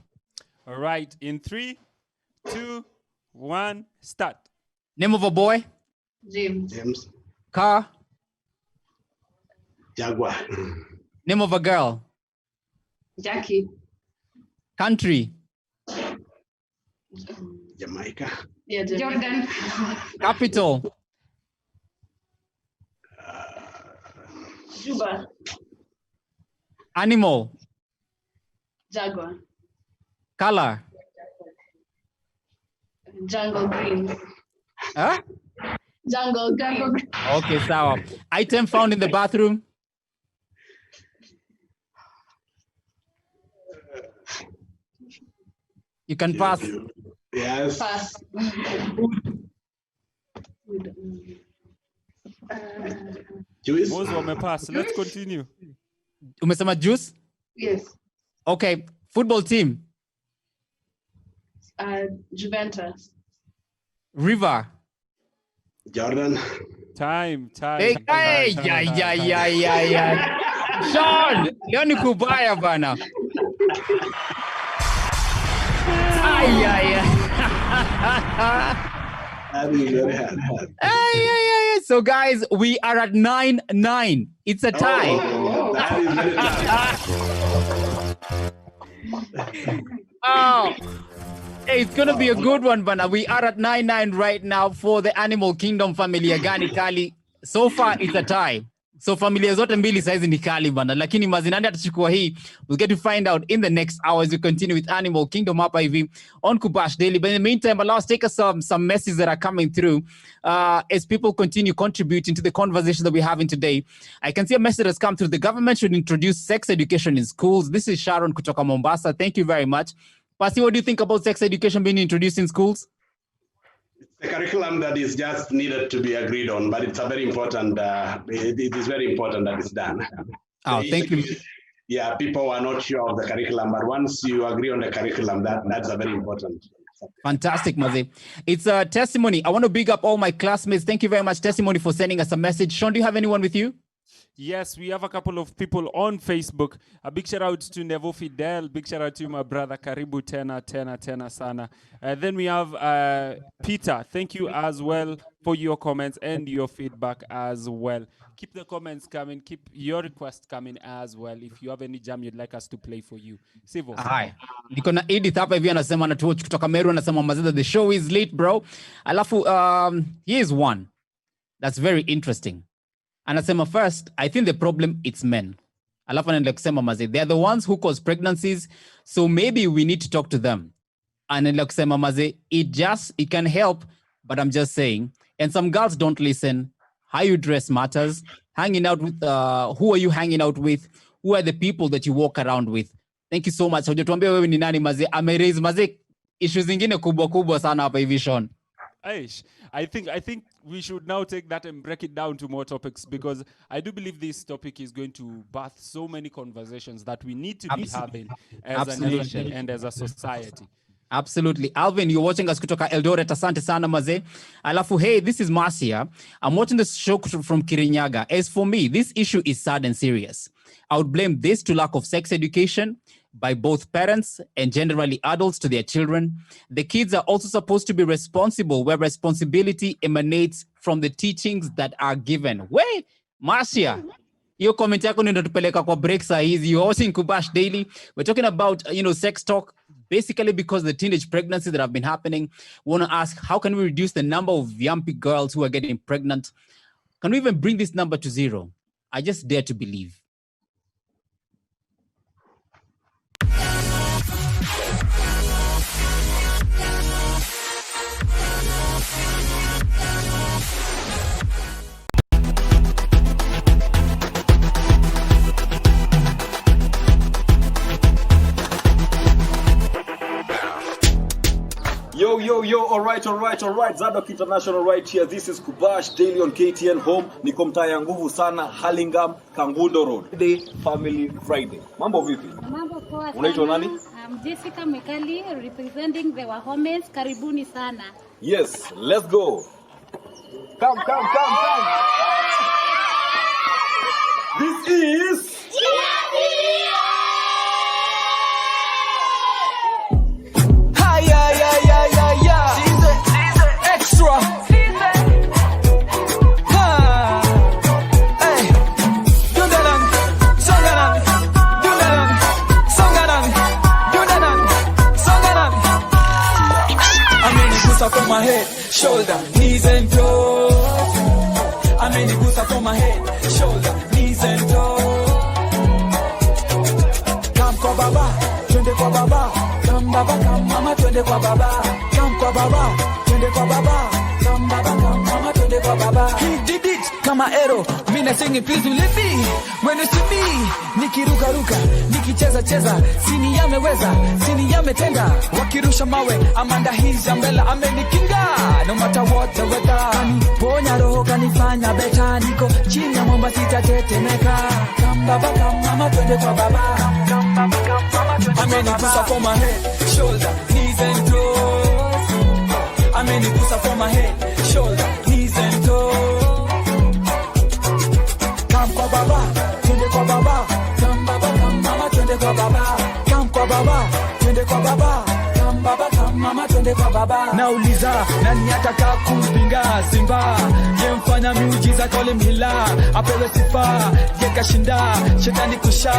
A: All right, in 3, 2, 1, start.
B: Name of a boy.
E: James.
B: Car.
E: Jaguar.
B: Name of a girl.
F: Jackie.
B: Country.
E: Jamaica.
F: Yeah, Jordan.
B: Capital.
F: Juba.
B: Animal.
F: Jaguar.
B: Color.
F: Jungle green.
B: Huh?
F: Jungle green.
B: Okay, sawa. Item found in the bathroom. You can pass.
E: Yes.
F: Pass.
E: Juice.
A: Most wamepass. Let's continue.
B: Umesema juice?
F: Yes.
B: Okay. Football team.
F: Juventus.
B: River.
E: Jordan.
A: Time.
B: Hey, yeah. Sean, leo ni kubaya bana.
E: That is very hard.
B: So guys, we are at 9-9. It's a tie.
E: That is very tough.
B: Oh, hey, it's gonna be a good one, bana. We are at 9-9 right now for the Animal Kingdom familia gani kali. So far, it's a tie. So familia zote mbili saizi ni kali bana, lakini mazinani atachukua hii. We'll get to find out in the next hour as we continue with Animal Kingdom hapa hivi on Kubash Daily. But in the meantime, allow us take us some messages that are coming through as people continue contributing to the conversation that we're having today. I can see a message that's come through. The government should introduce sex education in schools. This is Sharon kutoka Mombasa. Thank you very much. Pasi, what do you think about sex education being introduced in schools?
E: The curriculum that is just needed to be agreed on, but it's a very important, it is very important that it's done.
B: Oh, thank you.
E: Yeah, people are not sure of the curriculum, but once you agree on the curriculum, that's a very important.
B: Fantastic, Mazi. It's a testimony. I want to big up all my classmates. Thank you very much, Testimony, for sending us a message. Sean, do you have anyone with you?
A: Yes, we have a couple of people on Facebook. A big shout out to Nevo Fidel. Big shout out to my brother Karibu Tena Sana. Then we have Peter. Thank you as well for your comments and your feedback as well. Keep the comments coming. Keep your requests coming as well. If you have any jam you'd like us to play for you. Sivo.
B: Hi. Niko na Edith hapa hivi anasema anatuwatch kutoka Meru, anasema Mazida, the show is late, bro. Alafu here's one that's very interesting. Anasema first, I think the problem it's men. Alafu anaendelea kusema Mazi, they're the ones who cause pregnancies, so maybe we need to talk to them. Anaendelea kusema Mazi, it can help, but I'm just saying. And some girls don't listen. How you dress matters. Hanging out with, who are you hanging out with? Who are the people that you walk around with? Thank you so much. Hujatuambia wewe ni nani Mazi? Ameraise Mazi issues zingine kubwa sana hapa hivi Sean.
A: Aish, I think we should now take that and break it down to more topics, because I do believe this topic is going to birth so many conversations that we need to be having as a nation and as a society.
B: Absolutely. Alvin, you're watching us kutoka Eldoret. Asante sana maze. Alafu, hey, this is Marcia. I'm watching this show from Kirinyaga. As for me, this issue is sad and serious. I would blame this to lack of sex education by both parents and generally adults to their children. The kids are also supposed to be responsible, where responsibility emanates from the teachings that are given. Wait, Marcia, your comment yako ndio tupeleka kwa break saa hizi. You're watching Kubash Daily. We're talking about, sex talk, basically because the teenage pregnancies that have been happening. We want to ask, how can we reduce the number of young girls who are getting pregnant? Can we even bring this number to zero? I just dare to believe.
G: Yo, all right. Zadok International right here. This is Kubash Daily on KTN Home. Niko mtaa ya nguvu sana, Hurlingham, Kangundo Road. Day Family Friday. Mambo vipi?
H: Mambo poa sana.
G: Unaitwa nani?
H: I'm Jessica Mekali, representing the Wahomes. Karibuni sana.
G: Yes, let's go. Come. This is
I: my head, shoulder, knees and toes. Amenigusa for my head, shoulder, knees and toes. Come kwa baba, twende kwa baba. Come baba, come mama, twende kwa baba. Come kwa baba, twende kwa baba. Come baba, come mama, twende kwa baba. He did it, kama arrow. Mina singing, please believe me. When you see me, nikiruka ruka, nikicheza cheza, sini yameweza, sini yametenda. Wakirusha mawe, Amanda his umbrella, amenikinga. No matter what the weather, kaniponya roho, kanifanya beta. Niko chini ya mwamba sitatetemeka. Come baba, come mama, twende kwa baba. Come baba, come mama, twende kwa baba. Amenigusa for my head, shoulder, knees and toes. Amenigusa for my head, shoulder, knees and toes. Come kwa baba, twende kwa baba. Come baba, come mama, twende kwa baba. Come kwa baba, twende kwa baba. Come baba, come mama, twende kwa baba. Nauliza, nani ataka kumpinga Simba? Ye mfanya miujiza kole mhila. Apewe sifa, ye kashinda, shetani kusha.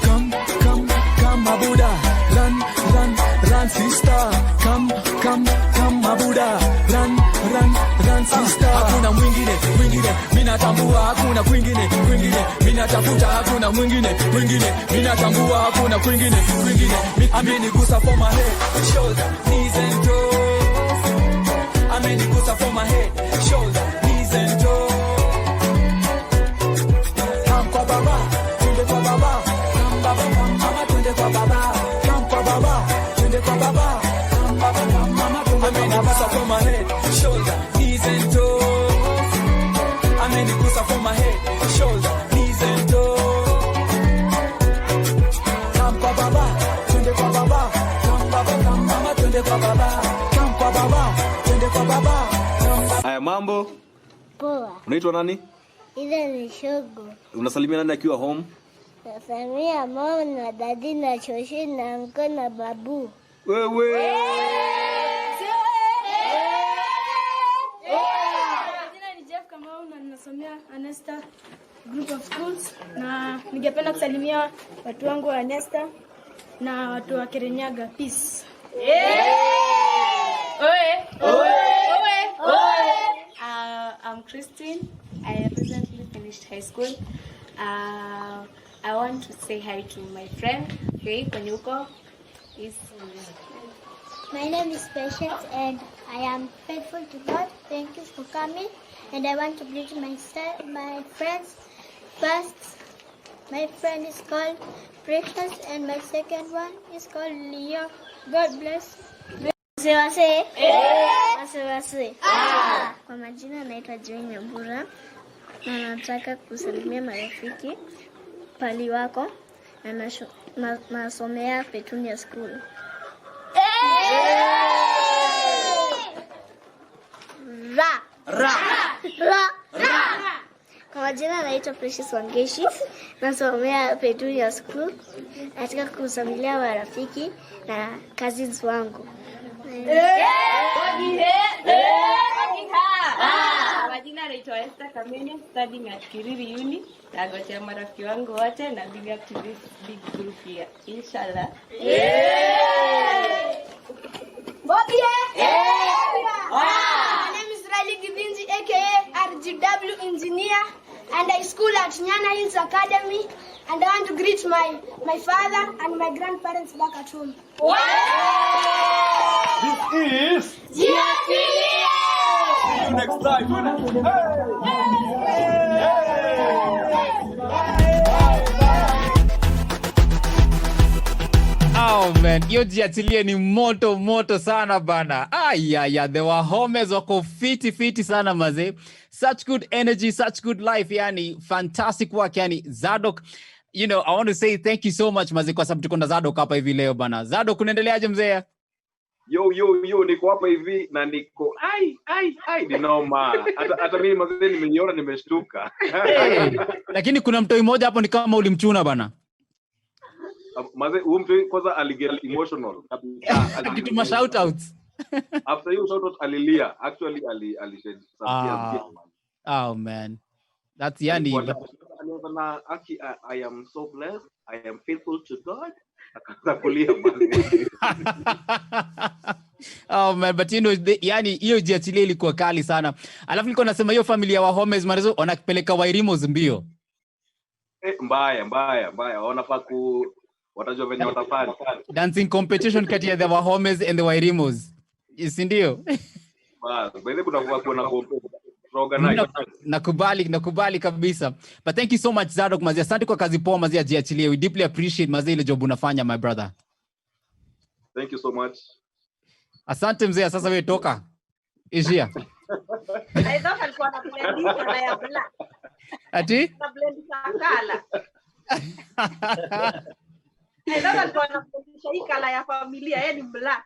I: Come, come, come mabuda. Run, run, run sister. Come, come, come mabuda. Run, run, run sister. Hakuna mwingine, mwingine, mina tambua. Hakuna kwingine, kwingine, mina tafuta. Hakuna mwingine, mwingine, mina tambua. Hakuna kwingine, kwingine. Amenigusa for my head, shoulder, knees and toes. Amenigusa for my head, shoulder, knees and toes. Come kwa baba, twende kwa baba. Come baba, come mama, twende kwa baba. Come kwa baba, twende kwa baba. Come baba, come mama, twende kwa baba. Amenigusa for my head, shoulder, knees and toes. Amenigusa for my head, shoulder, knees and toes. Come kwa baba, twende kwa baba. Come baba, come mama, twende kwa baba. Come kwa baba, twende kwa baba.
G: Haya, mambo?
J: Poa.
G: Unaitwa nani?
J: Ile ni shogo.
G: Unasalimia nani akiwa home?
J: Nasalimia mama na dadi na shoshi na anko na babu.
G: Wewe.
K: Jina ni Jeff Kamau na ninasomea Anesta Group of Schools, na ningependa kusalimia watu wangu wa Anesta na watu wa Kirinyaga. Peace.
L: I'm Christine. I recently finished high school. I want to say hi to my friend, Faye Konyuko.
J: My name is Patience and I am faithful to God. Thank you for coming. And I want to greet my friends. First, my friend is called Precious and my second one is called Leo. God bless. Wase. Kwa majina naitwa Joy Nyambura na nataka kusalimia marafiki pali wako na nasomea Petunia School. Kwa majina naitwa Precious Wangeshi, nasomea Petunia School. Nataka kusalimia marafiki na cousins wangu.
L: Majina naitwa Esther Kamenya, studying at Kiriri Uni. Nagotea marafiki wangu wote na big up to this big group here. Inshallah.
K: Bobby. My name is Riley Gibinzi, aka RGW Engineer, and I school at Nyana Hills Academy. And I want to greet my father and my grandparents back at home.
G: This is
K: See you
G: next time.
B: Oh man, hiyo jiatilie ni moto sana bana. They were homies wako fiti sana maze. Such good energy, such good life, yani fantastic work yani Zadok. You know, I want to say thank you so much maze kwa sababu tuko na Zadok hapa hivi leo bana. Zadok, unaendeleaje mzee?
G: Yo, niko hapa hivi na niko ni noma. Hata mimi mazee nimeiona nimeshtuka.
B: Lakini kuna mtoi mmoja hapo ni kama ulimchuna bana.
G: Mazee mtu kwanza aliget emotional.
B: Akituma shout outs.
G: After you shout out alilia. Actually alished some tears.
B: Oh man. That's yani.
G: I am so blessed. I am faithful to God. Akaanza kulia man.
B: Oh man, but you know, yani hiyo jiachilia ilikuwa kali sana. Alafu nilikuwa nasema hiyo familia wa Homes Marizo wanapeleka Wairimos mbio.
G: Mbaya. Wanafaa watajua venye watafanya.
B: Dancing competition kati ya the Wahomes and the Wairimos. Si ndio?
G: Basi kuna kuona organize.
B: Nakubali kabisa. But thank you so much Zadok Mazia. Asante kwa kazi poa Mazia jiachilie. We deeply appreciate Mazia ile job unafanya my brother.
G: Thank you so much.
B: Asante mzee, sasa wewe toka. Ishia.
D: I thought alikuwa na blend na ya black.
B: Ati?
D: Na blend kala. I thought alikuwa na hii kala ya familia, yeye ni black.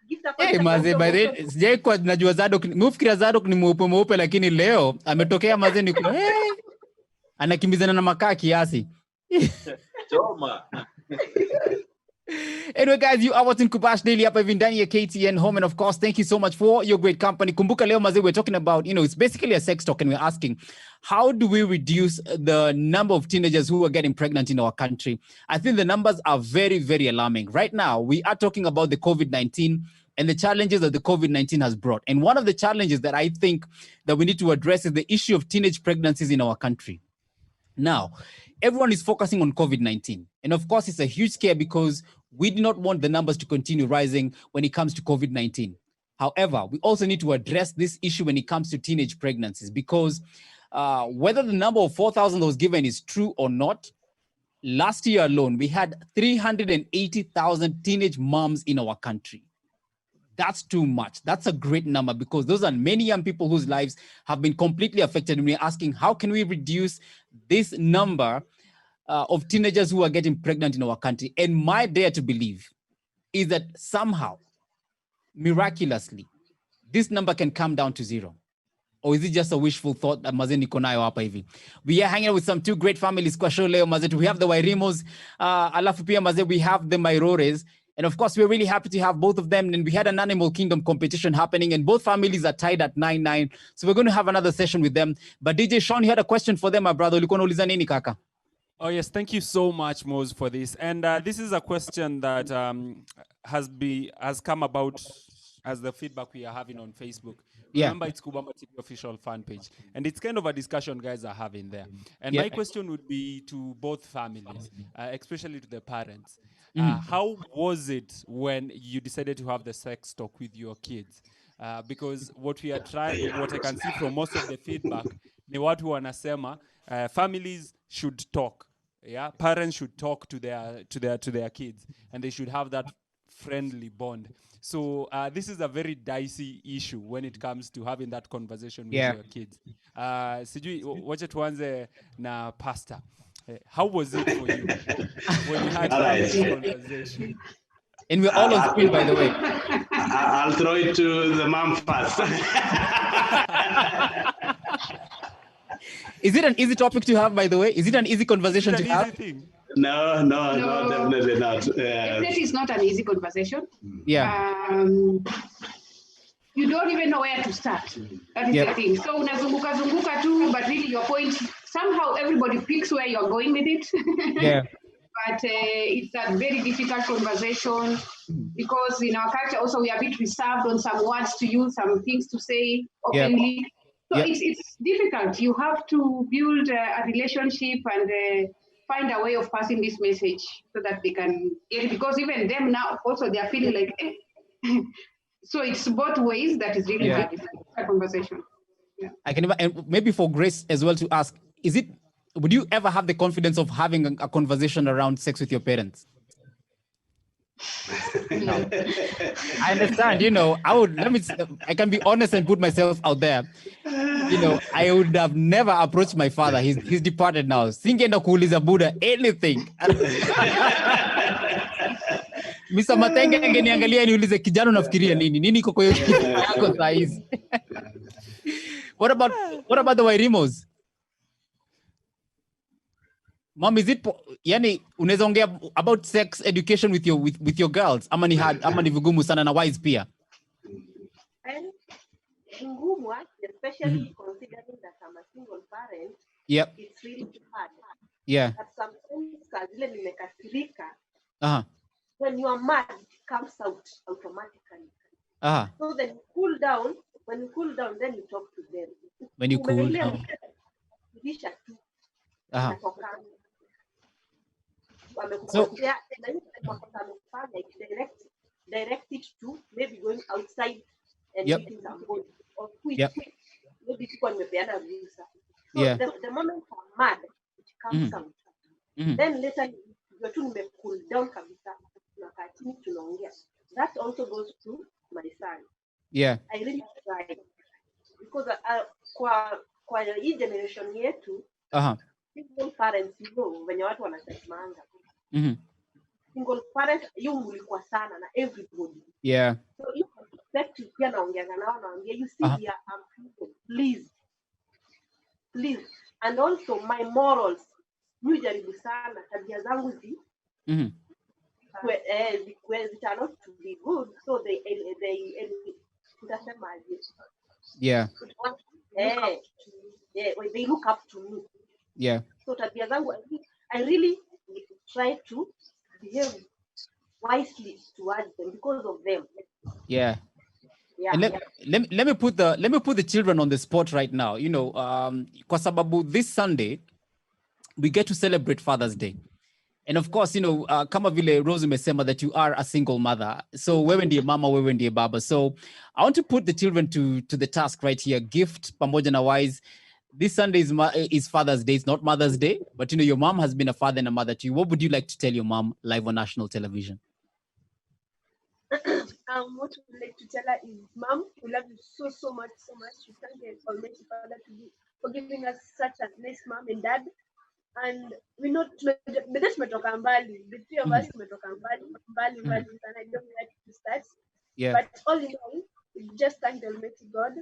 B: Mazee by the way, sijai kwa najua Zadok, mfikira Zadok ni mweupe lakini leo ametokea mazee ni anakimbizana na makaa kiasi.
G: Choma.
B: Anyway guys, you are watching Kubash Daily hapa hivi ndani ya KTN Home, and of course thank you so much for your great company. Kumbuka leo mazee we're talking about, you know, it's basically a sex talk, and we're asking how do we reduce the number of teenagers who are getting pregnant in our country. I think the numbers are very, very alarming. Right now, we are talking about the COVID-19 and the challenges that the COVID-19 has brought. And one of the challenges that I think that we need to address is the issue of teenage pregnancies in our country. Now, everyone is focusing on COVID-19. And of course, it's a huge scare because we do not want the numbers to continue rising when it comes to COVID-19. However, we also need to address this issue when it comes to teenage pregnancies, because whether the number of 4,000 that was given is true or not, last year alone, we had 380,000 teenage moms in our country. That's too much. That's a great number because those are many young people whose lives have been completely affected. And we're asking, how can we reduce this number of teenagers who are getting pregnant in our country? And my dare to believe is that somehow, miraculously, this number can come down to zero. Or is it just a wishful thought that Mazeni Konayo hapa hivi? We are hanging out with some two great families kwa show leo Mazet. We have the Wairimos, alafu pia Mazet, we have the Mairores. And of course, we're really happy to have both of them. And we had an Animal Kingdom competition happening, and both families are tied at 9-9. So we're going to have another session with them. But DJ Sean, you had a question for them, my brother. Ulikuwa unauliza nini kaka?
A: Oh, yes. Thank you so much, Mose, for this. And this is a question that has come about as the feedback we are having on Facebook.
B: Yeah.
A: Remember, it's Kubamba TV official fan page. And it's kind of a discussion guys are having there. And
B: Yeah.
A: my question would be to both families, especially to the parents. How was it when you decided to have the sex talk with your kids? Because what we are trying, what I can see from most of the feedback, ni watu wanasema families should talk. Yeah, parents should talk to their kids, and they should have that friendly bond. So this is a very dicey issue when it comes to having that conversation with your kids. Sijui, wacha tuanze na Pastor. How was it for you when you had this conversation?
B: And we're all on screen, by the way.
E: I'll throw it to the mom first.
B: Is it an easy topic to have, by the way? Is it an easy conversation to have?
E: No, definitely not.
F: Definitely it's not an easy conversation.
B: Yeah.
F: You don't even know where to start. That is the thing. So unazunguka tu, but really your point, somehow everybody picks where you're going with it.
B: Yeah.
F: But it's a very difficult conversation because in our culture also we are a bit reserved on some words to use, some things to say openly. So it's difficult. You have to build a relationship and find a way of passing this message so that they can get it. Because even them now also they are feeling like, so it's both ways that is really hard. It's a conversation. Yeah.
B: I can and maybe for Grace as well to ask, would you ever have the confidence of having a conversation around sex with your parents? No. I understand, I can be honest and put myself out there. I would have never approached my father. He's departed now. Singeenda kuuliza Buddha anything. Mr. Matenge angeniangalia niulize kijana unafikiria nini? Nini iko kwa hiyo kitu yako saa hizi? What about the Wairimos? Mom, is it unaweza ongea about sex education with your girls? Ama ni hard, ama ni vigumu sana na wise pia?
D: Ngumu, especially considering that I'm a single parent.
B: Yep.
D: It's really hard.
B: Yeah.
D: But sometimes kazile nimekasirika.
B: Uh-huh.
D: When you are mad, it comes out automatically.
C: So then you cool down. When you cool down, then you talk to them.
B: When you cool down.
C: So direct it to maybe going outside and meeting somebody or maybe people nimepeana ruhusa. So the moment I'm mad, it comes out. Then later you're tu cool down kabisa, tunakaa chini tunaongea. That also goes to my son.
B: Yeah.
C: I really try because kwa hii generation yetu single parents venye watu wanasemanga. Single parent mulikuwa sana na everybody.
B: Yeah.
C: So if I expect pia naongeanga nao naongea, you see here please and also my morals jaribu sana tabia zangu which are not to be good, so they
B: yeah.
C: They look up to me.
B: Yeah.
C: So tabia zangu I really try to behave wisely towards them because of them.
B: Yeah. And let me put the children on the spot right now. You know, kwa sababu this Sunday we get to celebrate Father's Day. And of course, you know, kama vile Rose umesema that you are a single mother. So wewe ndiye mama, wewe ndiye baba. So I want to put the children to the task right here. Gift pamoja na wise. This Sunday is Father's Day. It's not Mother's Day, but you know, your mom has been a father and a mother to you. What would you like to tell your mom live on national television?
C: What I would like to tell her is, Mom, we love you so much. We thank the Almighty Father for giving us such a nice mom and dad. And we know tumetoka mbali. The three of us tumetoka mbali, and I don't know where to start.
B: Yeah.
C: But all in all, we just thank the Almighty God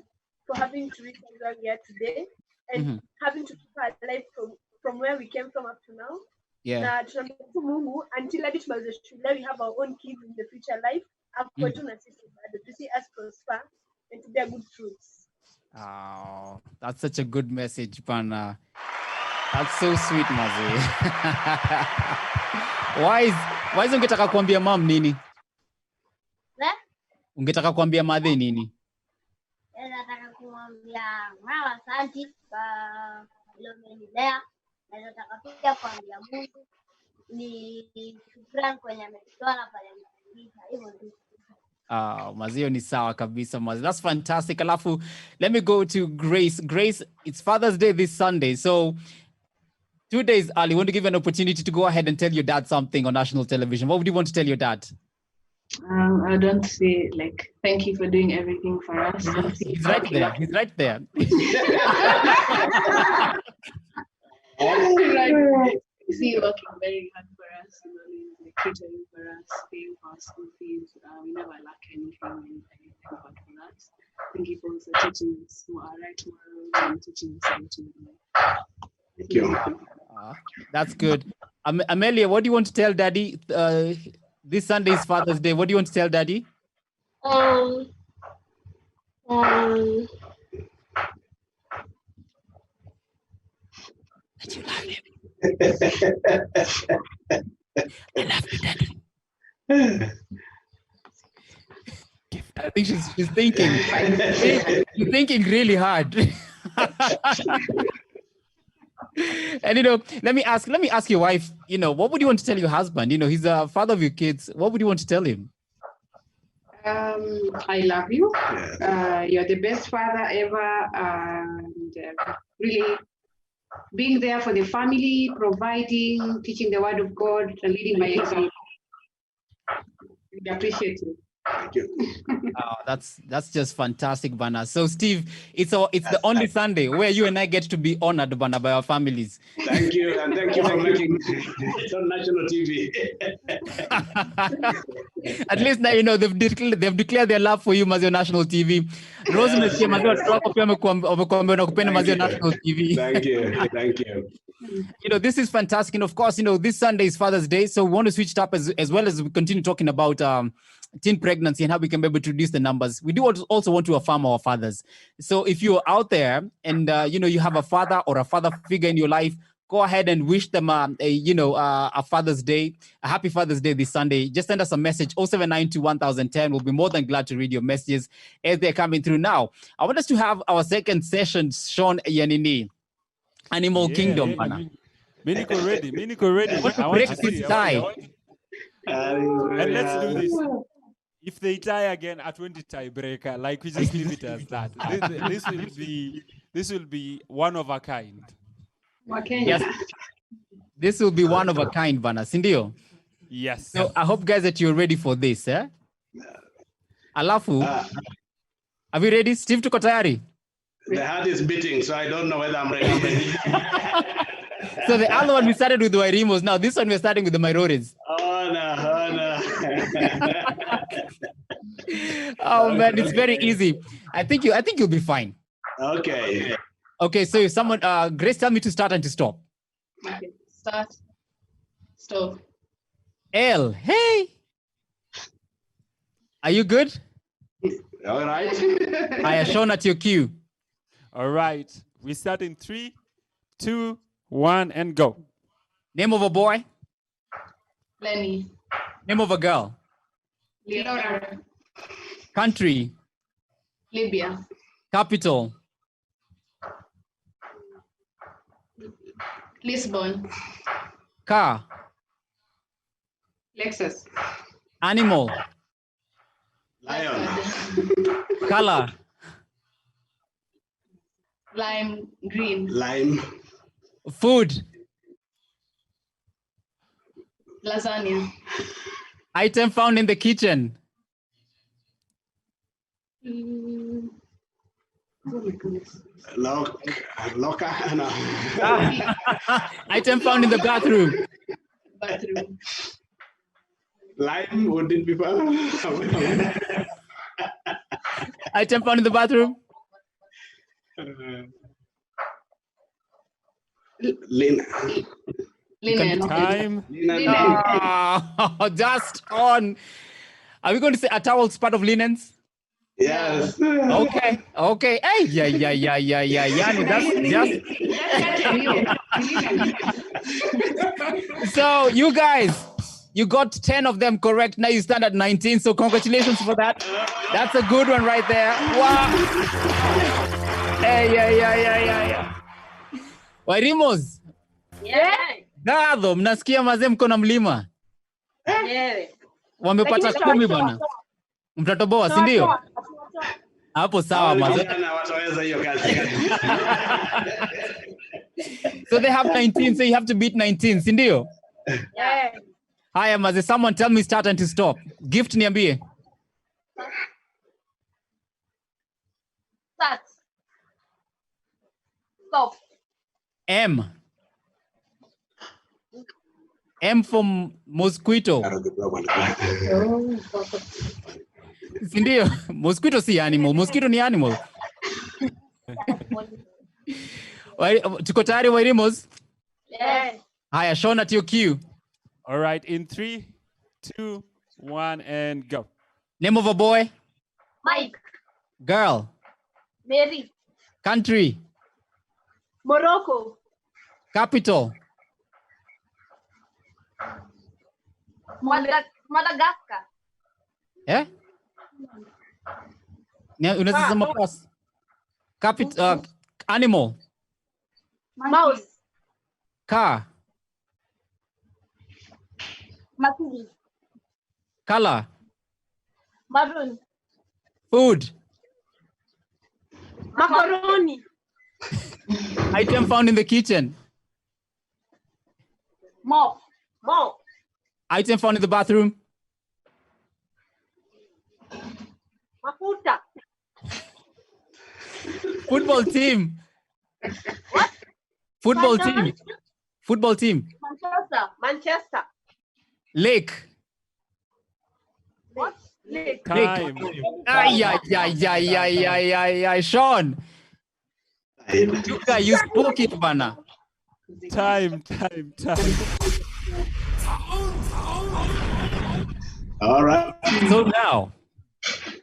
C: for having to reach where we are today and having to keep our life from where we came from up to now.
B: Yeah.
C: Na tunamshukuru Mungu until hadi tumalize shule, we have our own kids in the future life. To see us prosper and to bear good fruits.
B: Oh, that's such a good message, Pana. That's so sweet, Mazi. Why ungetaka kuambia mom nini? Ungetaka kuambia madhe nini?
J: Nataka kumwambia mama asante kwa ile umenilea. Nataka pia kuambia Mungu ni shukrani kwenye ametoa na pale amefika. Hivyo tu.
B: Mazio ni sawa kabisa, Mazi. That's fantastic. Alafu, let me go to Grace. Grace, it's Father's Day this Sunday. So 2 days early, want to give you an opportunity to go ahead and tell your dad something on national television. What would you want to tell your dad?
F: I don't say like thank you for doing everything for us.
B: He's right there. He's right there.
F: See you working very hard for us, you know, like catering for us, paying for our school fees. We never lack anything but for that. Thank you for also teaching us right tomorrow and teaching us how to
E: Thank you.
B: That's good. Amelia, what do you want to tell Daddy? This Sunday is Father's Day. What do you want to tell Daddy? That you love him. I love you, Daddy. I think she's thinking. She's thinking really hard. And you know, let me ask your wife, you know, what would you want to tell your husband? You know, he's a father of your kids. What would you want to tell him?
F: I love you. You're the best father ever, and really being there for the family, providing, teaching the word of God, and leading by example. We appreciate you.
E: Thank you.
B: That's just fantastic, Bana. So, Steve, it's the only Sunday where you and I get to be honored, Bana, by our families.
E: Thank you, and thank you for making it on national TV.
B: At least now you know they've declared their love for you, Mazio National TV. Rose umesikia Mazio wako pia wamekwambia nakupenda Mazio National TV.
E: Thank you.
B: You know, this is fantastic, and of course, you know, this Sunday is Father's Day, so we want to switch it up as well as we continue talking about teen pregnancy and how we can be able to reduce the numbers. We do also want to affirm our fathers. So if you're out there and you know you have a father or a father figure in your life, go ahead and wish them, a Father's Day, a happy Father's Day this Sunday. Just send us a message, 0792-1010. We'll be more than glad to read your messages as they're coming through now. I want us to have our second session, Sean Yanini, Animal Kingdom.
A: Miniko ready. I want to see. And let's do this. If they tie again at 20 tiebreaker, like we just leave it as that. This will be one of a kind.
F: Okay.
B: Yes. This will be one of a kind, Bana. Sindio?
A: Yes.
B: So I hope, guys, that you're ready for this. Alafu, are we ready? Steve, tuko tayari?
E: The heart is beating, so I don't know whether I'm ready.
B: So the other one we started with the Wairimos. Now this one we're starting with the Mairores.
E: Oh no.
B: Oh man, it's very easy. I think you'll be fine.
E: Okay.
B: Okay, so if someone Grace, tell me to start and to stop.
F: Okay. Start. Stop.
B: L, hey. Are you good?
E: All right.
B: I have shown at your cue.
A: All right. We start in 3, 2, 1, and go.
B: Name of a boy.
F: Lenny.
B: Name of a girl.
F: Leonora.
B: Country.
F: Libya.
B: Capital.
F: Lisbon.
B: Car.
F: Lexus.
B: Animal.
E: Lion.
B: Color.
F: Lime green.
E: Lime.
B: Food.
F: Lasagna.
B: Item found in the kitchen.
E: Locker. No.
B: Item found in the bathroom.
F: Bathroom.
E: Lime, would it be found?
B: Item found in the bathroom.
E: Linen.
A: Time.
B: Oh, just on. Are we going to say a towel's part of linens?
E: Yes.
B: Okay. Hey, yeah. So you guys, you got 10 of them correct. Now you stand at 19. So congratulations for that. That's a good one right there. Wow. Hey, yeah. Wairimos.
D: Yeah.
B: Gado, mnasikia mazee mko na mlima? Wamepata 10 bwana. Mtatoboa, si ndio? Hapo sawa mazee.
E: Wataweza hiyo kazi.
B: So they have 19, so you have to beat 19, si ndio?
D: Yeah.
B: Haya mazee, someone tell me start and to stop. Gift niambie.
D: Start. Stop.
B: M. M for mosquito. Si ndio? Mosquito si animal. Mosquito ni animal. Tuko tayari Wairimos?
D: Yeah.
B: Haya, Sean at your cue.
A: All right. In 3, 2, 1, and go.
B: Name of a boy.
C: Mike.
B: Girl.
C: Mary.
B: Country.
C: Morocco.
B: Capital.
C: Madagascar.
B: Eh? Unaweza sema pass. Capital. Animal.
C: Mouse.
B: Car.
C: Mercedes.
B: Color.
C: Maroon.
B: Food.
C: Macaroni.
B: Item found in the kitchen.
C: Mop.
B: Item found in the bathroom.
C: Mafuta.
B: Football team.
C: What?
B: Football team. Football team.
C: Manchester.
B: Lake.
C: What? Lake.
A: Time.
B: Ay, Sean. You spoke it, bana.
A: Time.
E: All right.
B: So now,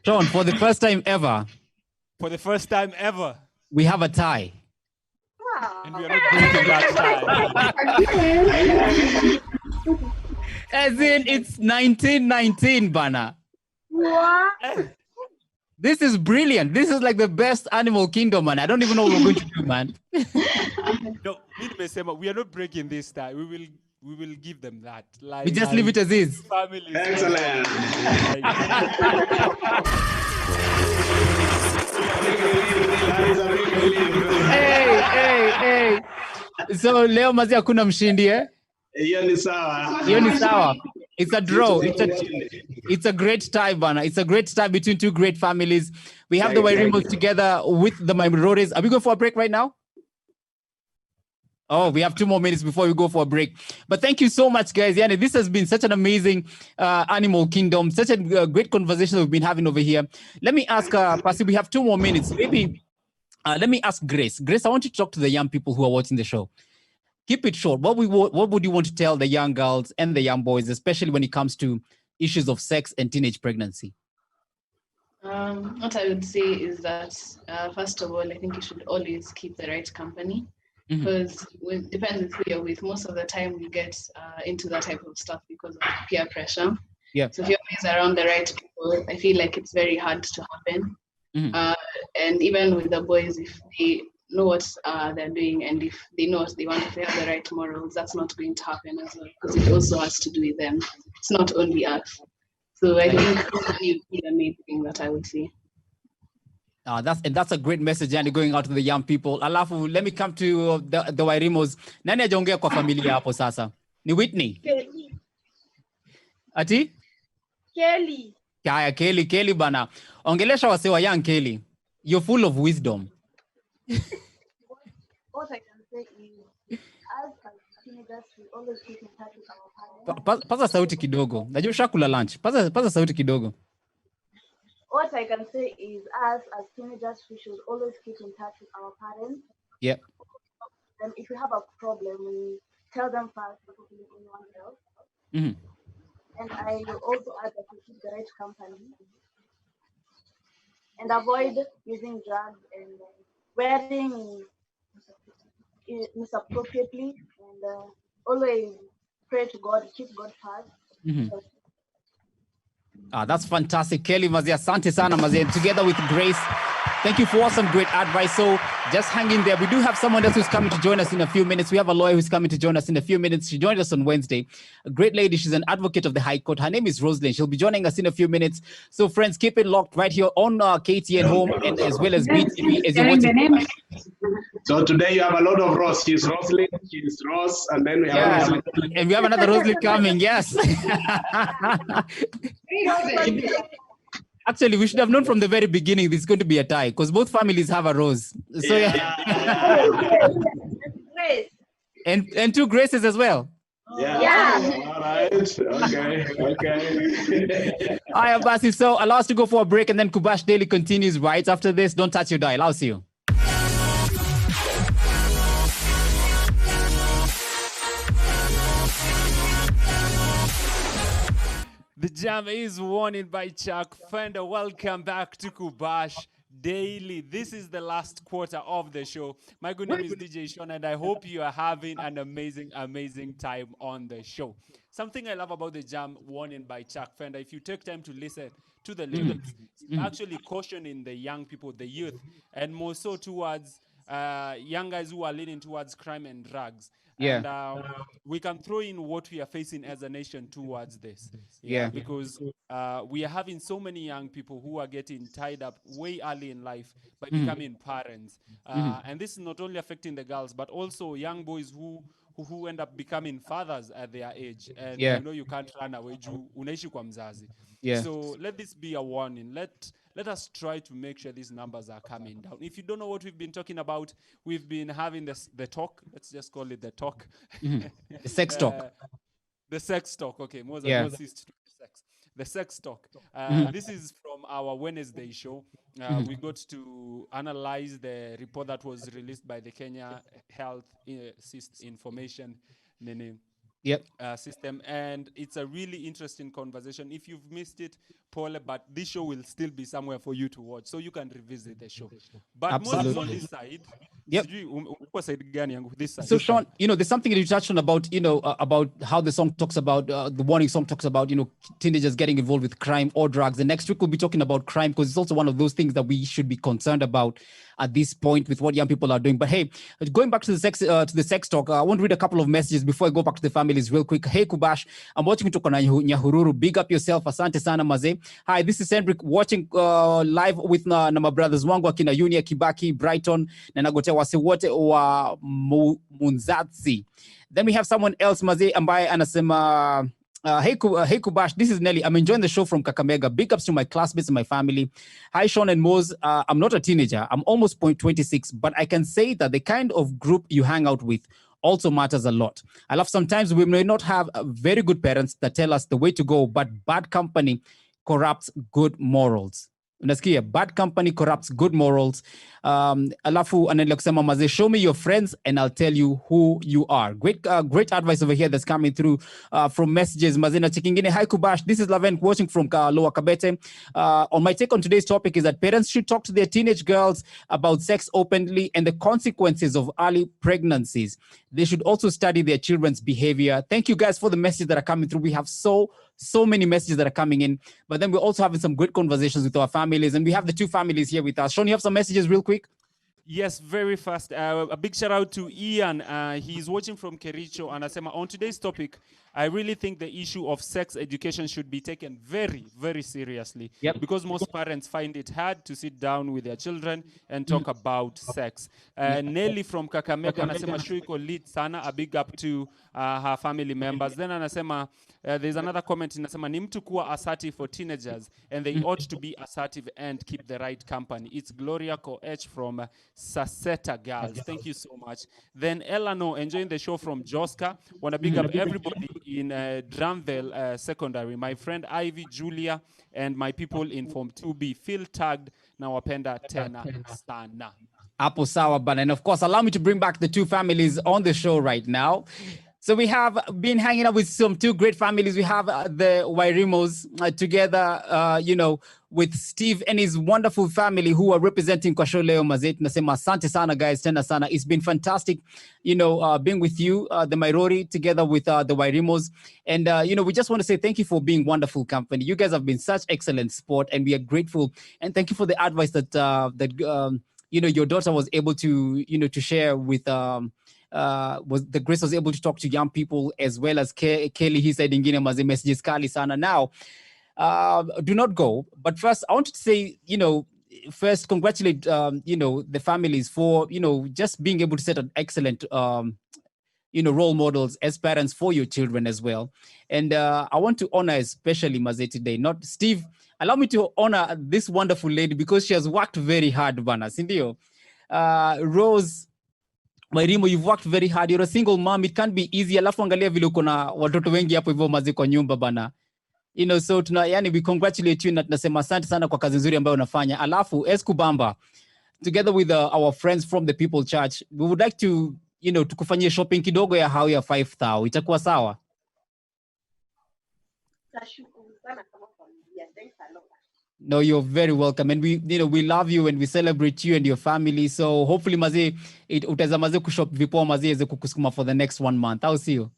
B: Sean, for the first time ever,
A: For the first time ever.
B: we have a tie.
A: And we are not breaking that
B: time. As in, it's 1919, Bana.
C: What?
B: This is brilliant. This is like the best Animal Kingdom, man. I don't even know what we're going to do, man.
A: No, we are not breaking this time. We will give them that. Like,
B: we just leave it as is.
A: Families.
E: Excellent.
B: Hey. So leo mazi hakuna mshindi eh?
E: Hiyo ni sawa.
B: It's a draw. It's a great tie, Bana. It's a great tie between two great families. We have the Wairimos together with the Maimurores. Are we going for a break right now? Oh, we have 2 more minutes before we go for a break. But thank you so much, guys. Yani, this has been such an amazing Animal Kingdom, such a great conversation we've been having over here. Let me ask, Pasi, we have 2 more minutes. Maybe let me ask Grace. Grace, I want you to talk to the young people who are watching the show. Keep it short. What would you want to tell the young girls and the young boys, especially when it comes to issues of sex and teenage pregnancy?
M: What I would say is that, first of all, I think you should always keep the right company. Because it depends with who you're with. Most of the time we get into that type of stuff because of peer pressure.
B: Yeah.
M: So if you're always around the right people, I feel like it's very hard to happen. And even with the boys, if they know what they're doing and if they know what they want, if they have the right morals, that's not going to happen as well, because it also has to do with them. It's not only us. So I think that would be the main thing that I would say.
B: That's a great message, and going out to the young people. Alafu, let me come to the Wairimos. Nani ajaongea kwa familia hapo sasa? Ni Whitney?
C: Kelly.
B: Ati?
C: Kelly.
B: Kaya, Kelly bana. Ongelesha wase wa young Kelly. You're full of wisdom.
C: What I can say is, as teenagers, we always keep in touch with our parents.
B: Paza sauti kidogo. Najua ushakula lunch. Paza sauti kidogo.
C: What I can say is, as teenagers, we should always keep in touch with our parents.
B: Yeah.
C: And if we have a problem, we tell them first before telling anyone else. And I will also add that we keep the right company and avoid using drugs and wearing misappropriately, and always pray to God, keep God first.
B: That's fantastic. Kelly, Mazia, asante sana, Mazia. Together with Grace, thank you for some great advice. So just hang in there. We do have someone else who's coming to join us in a few minutes. We have a lawyer who's coming to join us in a few minutes. She joined us on Wednesday. A great lady. She's an advocate of the High Court. Her name is Rosalind. She'll be joining us in a few minutes. So friends, keep it locked right here on KTN Home and as well as BTV as you're watching.
E: So today you have a lot of Rose. She's Rosalind, she's Rose, and then we have Rosalind.
B: And we have another Rosalind coming, yes. Actually, we should have known from the very beginning this is going to be a tie because both families have a Rose. So
C: Grace.
B: And 2 Graces as well.
E: Yeah. All right. Okay.
B: All right, Abasi. So allow us to go for a break, and then Kubash Daily continues right after this. Don't touch your dial. I'll see you.
A: The jam is won by Chuck Fender. Welcome back to Kubash Daily. This is the last quarter of the show. My good name is DJ Sean, and I hope you are having an amazing time on the show. Something I love about the jam won by Chuck Fender, if you take time to listen to the lyrics, it's actually cautioning the young people, the youth, and more so towards young guys who are leaning towards crime and drugs.
B: Yeah.
A: And we can throw in what we are facing as a nation towards this.
B: Yeah.
A: Because we are having so many young people who are getting tied up way early in life by becoming parents. And this is not only affecting the girls, but also young boys who end up becoming fathers at their age. And you know you can't run away. Unaishi kwa mzazi.
B: Yeah.
A: So let this be a warning. Let us try to make sure these numbers are coming down. If you don't know what we've been talking about, we've been having the talk. Let's just call it the talk.
B: The sex talk.
A: The sex talk. Okay, more than sex. The sex talk. This is from our Wednesday show. We got to analyze the report that was released by the Kenya Health Information System, and it's a really interesting conversation. If you've missed it, pole, but this show will still be somewhere for you to watch, so you can revisit the show. But
B: Absolutely.
A: Moses on this side,
B: Yep.
A: side gani yangu, this side.
B: So Sean, there's something that you touched on about, about how the song talks about, the warning song talks about, teenagers getting involved with crime or drugs. And next week we'll be talking about crime, because it's also one of those things that we should be concerned about at this point with what young people are doing. But hey, going back to the sex talk, I want to read a couple of messages before I go back to the families real quick. Hey Kubash, I'm watching kutoka na Nyahururu. Big up yourself. Asante sana maze. Hi, this is Hendrik watching live with na my brothers wangu akina Unia Kibaki, Brighton, na nagotea wase wote wa Munzatsi. Then we have someone else maze ambaye anasema hey Kubash, this is Nelly. I'm enjoying the show from Kakamega. Big ups to my classmates and my family. Hi, Sean and Mose. I'm not a teenager. I'm almost 26, but I can say that the kind of group you hang out with also matters a lot. I love sometimes we may not have very good parents that tell us the way to go, but bad company corrupts good morals. Unasikia, bad company corrupts good morals. Alafu anaendelea kusema maze, show me your friends and I'll tell you who you are. Great advice over here that's coming through from messages. Maze na chikingine, hi Kubash, this is Laven watching from Lower Kabete. On my take on today's topic is that parents should talk to their teenage girls about sex openly and the consequences of early pregnancies. They should also study their children's behavior. Thank you guys for the messages that are coming through. We have so many messages that are coming in, but then we're also having some good conversations with our families, and we have the two families here with us. Sean, you have some messages real quick?
A: Yes, very fast. A big shout out to Ian. He's watching from Kericho, and Asema, on today's topic, I really think the issue of sex education should be taken very, very seriously.
B: Yep.
A: Because most parents find it hard to sit down with their children and talk about sex. Nelly from Kakamega anasema show iko lit sana. A big up to her family members. Then anasema there's another comment inasema ni mtu kuwa assertive for teenagers, and they ought to be assertive and keep the right company. It's Gloria Koech from Saseta Girls. Thank you so much. Then Elano enjoying the show from Joska. Wanna big up everybody in Dramville Secondary. My friend Ivy, Julia, and my people in Form 2B. Feel tagged na wapenda tena sana.
B: Apo sawa bana. And of course, allow me to bring back the two families on the show right now. So we have been hanging out with some two great families. We have the Wairimos together, with Steve and his wonderful family who are representing kwa show leo mazet. Nasema asante sana guys, tena sana. It's been fantastic, being with you, the Mairori, together with the Wairimos. And, we just want to say thank you for being wonderful company. You guys have been such excellent support, and we are grateful. And thank you for the advice that your daughter was able to, to share with, Grace was able to talk to young people, as well as Kelly. He said ingine maze messages kali sana. Now, do not go. But first, I wanted to say, first congratulate, the families for, just being able to set an excellent, role models as parents for your children as well. And I want to honor especially Maze today, not Steve. Allow me to honor this wonderful lady because she has worked very hard, bana. Sindio, Rose Wairimo, you've worked very hard. You're a single mom. It can't be easy. Alafu angalia vile uko na watoto wengi hapo hivyo maze kwa nyumba bana. So we congratulate you na tunasema asante sana kwa kazi nzuri ambayo unafanya. Alafu Eskubamba, together with our friends from the People Church, we would like to, tukufanyie shopping kidogo ya hao ya 5,000. Itakuwa sawa? No, you're very welcome, and we love you and we celebrate you and your family. So hopefully maze utaweza maze kushop vipoa maze iweze kukusukuma for the next 1 month. I'll see you.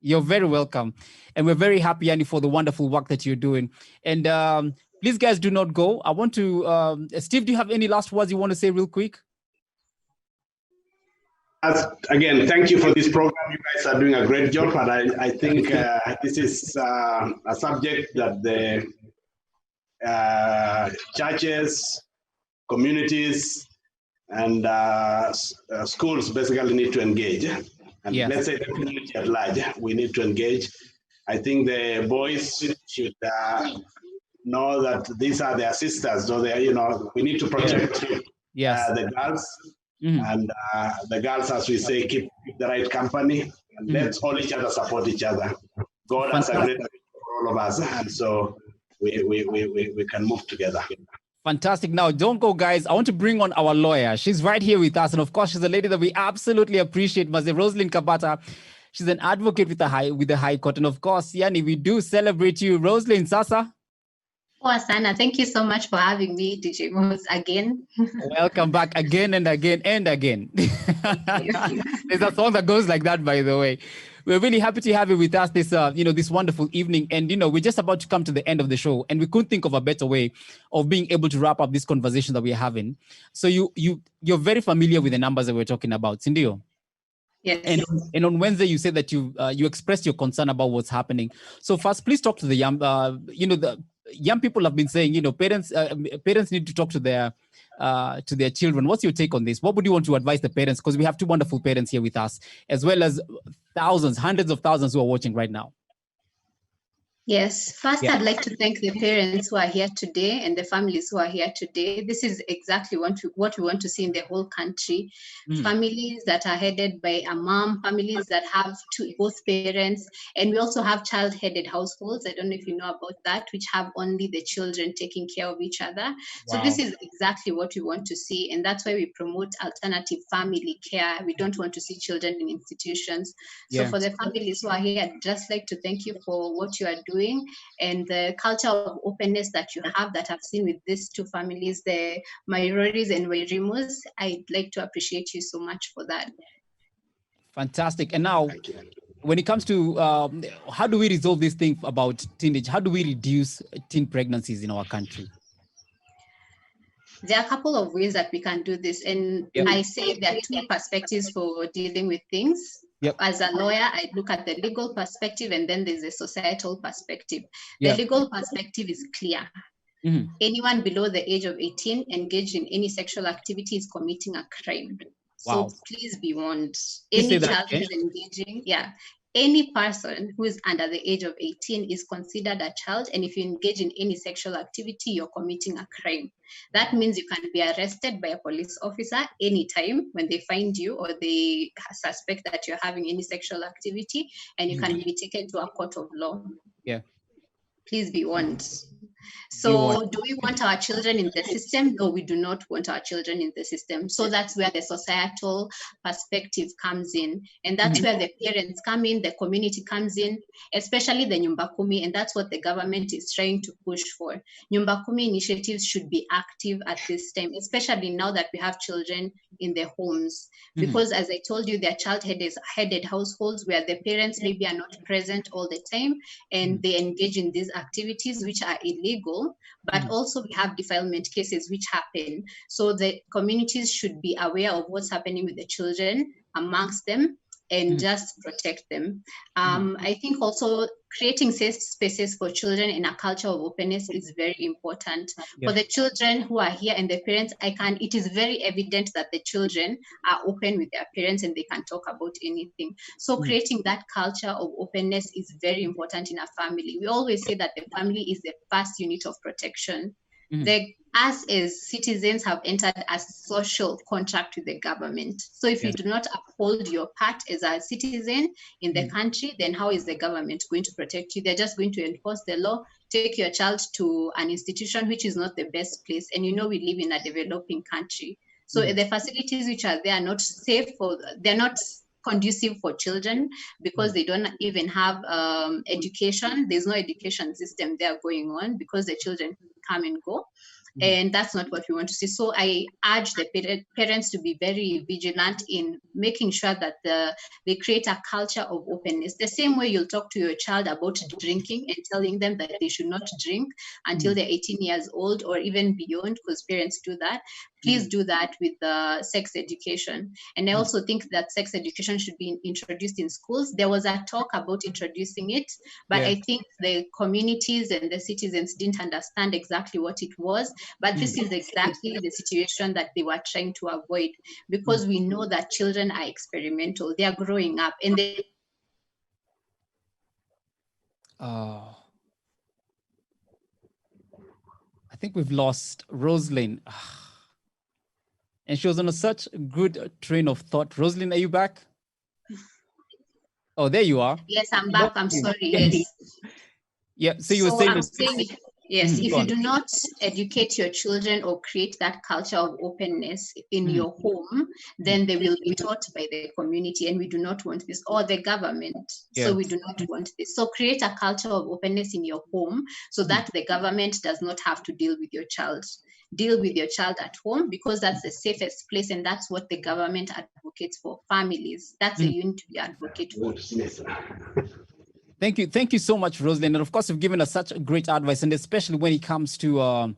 B: You're very welcome, and we're very happy, Yanni, for the wonderful work that you're doing. And please, guys, do not go. I want to Steve, do you have any last words you want to say real quick?
E: Again, thank you for this program. You guys are doing a great job, and I think this is a subject that the churches, communities, and schools basically need to engage. And let's say the community at large, we need to engage. I think the boys should know that these are their sisters. So we need to protect the girls. And the girls, as we say, keep the right company, and let's all each other support each other. God has a great for all of us, and so we can move together.
B: Fantastic. Now, don't go, guys. I want to bring on our lawyer. She's right here with us, and of course, she's a lady that we absolutely appreciate, Maze Rosalind Kabata. She's an advocate with the High Court. And of course, Yani, we do celebrate you. Rosalind Sasa.
N: Oh, Asana, thank you so much for having me, DJ Mos, again.
B: Welcome back again and again and again. There's a song that goes like that, by the way. We're really happy to have you with us this wonderful evening. And, we're just about to come to the end of the show, and we couldn't think of a better way of being able to wrap up this conversation that we're having. So you're very familiar with the numbers that we're talking about, Cindy.
N: Yes.
B: And on Wednesday, you said that you expressed your concern about what's happening. So first, please talk to the young, the young people have been saying, parents need to talk to their children. What's your take on this? What would you want to advise the parents? Because we have two wonderful parents here with us, as well as thousands, hundreds of thousands who are watching right now.
N: Yes, first I'd like to thank the parents who are here today and the families who are here today. This is exactly what we want to see in the whole country. Families that are headed by a mom, families that have both parents, and we also have child-headed households. I don't know if you know about that, which have only the children taking care of each other. Wow. So this is exactly what we want to see, and that's why we promote alternative family care. We don't want to see children in institutions. So for the families who are here, I'd just like to thank you for what you are doing and the culture of openness that you have, that I've seen with these two families, the Mairoris and Wairimus. I'd like to appreciate you so much for that.
B: Fantastic. And now, when it comes to how do we resolve this thing about teenage, how do we reduce teen pregnancies in our country?
N: There are a couple of ways that we can do this. And I say there are two perspectives for dealing with things. As a lawyer, I look at the legal perspective, and then there's a societal perspective. The legal perspective is clear. Anyone below the age of 18 engaged in any sexual activity is committing a crime. So please be warned. Any child who is engaging, any person who is under the age of 18 is considered a child, and if you engage in any sexual activity, you're committing a crime. That means you can be arrested by a police officer anytime when they find you or they suspect that you're having any sexual activity, and you can be taken to a court of law. Please be warned. So do we want our children in the system? No, we do not want our children in the system. So that's where the societal perspective comes in. And that's where the parents come in, the community comes in, especially the Nyumba Kumi. And that's what the government is trying to push for. Nyumba Kumi initiatives should be active at this time, especially now that we have children in their homes. Because as I told you, they're child-headed households where the parents maybe are not present all the time, and they engage in these activities which are illegal, but also we have defilement cases which happen. So the communities should be aware of what's happening with the children amongst them and just protect them. I think also creating safe spaces for children in a culture of openness is very important. For the children who are here and the parents, it is very evident that the children are open with their parents and they can talk about anything. So creating that culture of openness is very important in a family. We always say that the family is the first unit of protection. Us as citizens have entered a social contract with the government. So if you do not uphold your part as a citizen in the country, then how is the government going to protect you? They're just going to enforce the law, take your child to an institution which is not the best place. And we live in a developing country. So the facilities which are there are not safe they're not conducive for children because they don't even have education. There's no education system there going on because the children come and go. And that's not what we want to see. So I urge the parents to be very vigilant in making sure that they create a culture of openness. The same way you'll talk to your child about drinking and telling them that they should not drink until they're 18 years old or even beyond, because parents do that. Please do that with sex education. And I also think that sex education should be introduced in schools. There was a talk about introducing it, but I think the communities and the citizens didn't understand exactly what it was. But this is exactly the situation that they were trying to avoid, because we know that children are experimental. They are growing up and they...
B: I think we've lost Rosalind. And she was on such a good train of thought. Rosalind, are you back? Oh, there you are.
N: Yes, I'm back. I'm sorry. Yes.
B: Yeah. So you were saying.
N: Yes, if you do not educate your children or create that culture of openness in your home, then they will be taught by the community, and we do not want this, or the government. So we do not want this. So create a culture of openness in your home so that the government does not have to deal with your child. Deal with your child at home, because that's the safest place, and that's what the government advocates for. Families, that's a unit we advocate for.
B: Thank you so much, Rosalind. And of course, you've given us such great advice, and especially when it comes to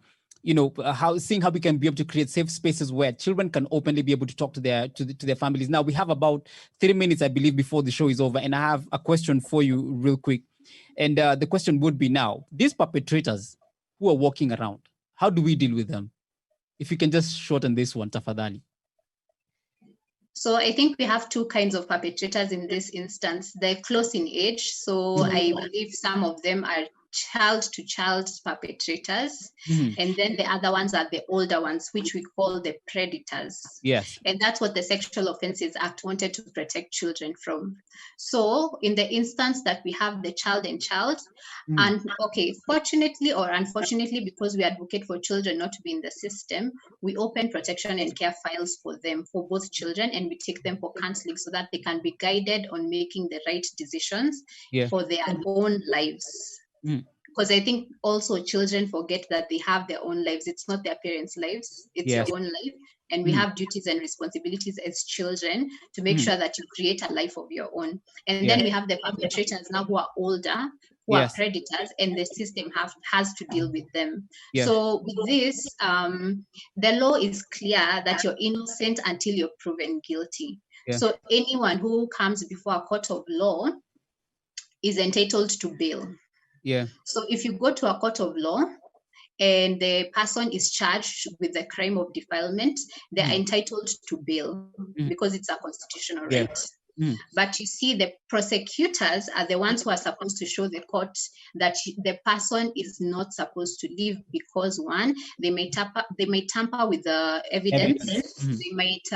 B: seeing how we can be able to create safe spaces where children can openly be able to talk to their families. Now we have about 30 minutes, I believe, before the show is over, and I have a question for you real quick. And the question would be, now, these perpetrators who are walking around, how do we deal with them? If you can just shorten this one, tafadhali.
N: So I think we have two kinds of perpetrators in this instance. They're close in age. So I believe some of them are child-to-child perpetrators. And then the other ones are the older ones, which we call the predators.
B: Yes.
N: And that's what the Sexual Offences Act wanted to protect children from. So in the instance that we have the child and child, and fortunately or unfortunately, because we advocate for children not to be in the system, we open protection and care files for them, for both children, and we take them for counseling so that they can be guided on making the right decisions for their own lives. Because I think also children forget that they have their own lives. It's not their parents' lives, it's your own life. And we have duties and responsibilities as children to make sure that you create a life of your own. And then we have the perpetrators now who are older, who are predators, and the system has to deal with them. So with this, the law is clear that you're innocent until you're proven guilty. So anyone who comes before a court of law is entitled to bail. So if you go to a court of law and the person is charged with the crime of defilement, they're entitled to bail because it's a constitutional right. But you see, the prosecutors are the ones who are supposed to show the court that the person is not supposed to leave because, one, they may tamper with the evidence. They might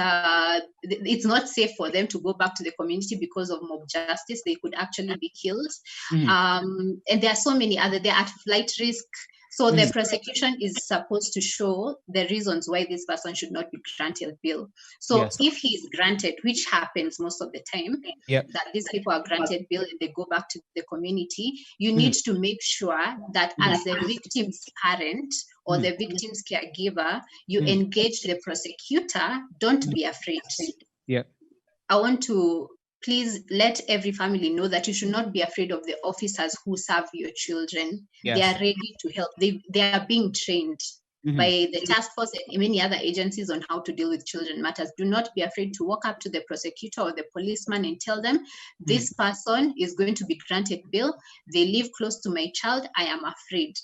N: it's not safe for them to go back to the community because of mob justice. They could actually be killed. And there are so many other, they're at flight risk. So the prosecution is supposed to show the reasons why this person should not be granted bail. So if he is granted, which happens most of the time, that these people are granted bail and they go back to the community, you need to make sure that as the victim's parent or the victim's caregiver, you engage the prosecutor. Don't be afraid. I want to please let every family know that you should not be afraid of the officers who serve your children. They are ready to help. They are being trained by the task force and many other agencies on how to deal with children matters. Do not be afraid to walk up to the prosecutor or the policeman and tell them, this person is going to be granted bail. They live close to my child. I am afraid.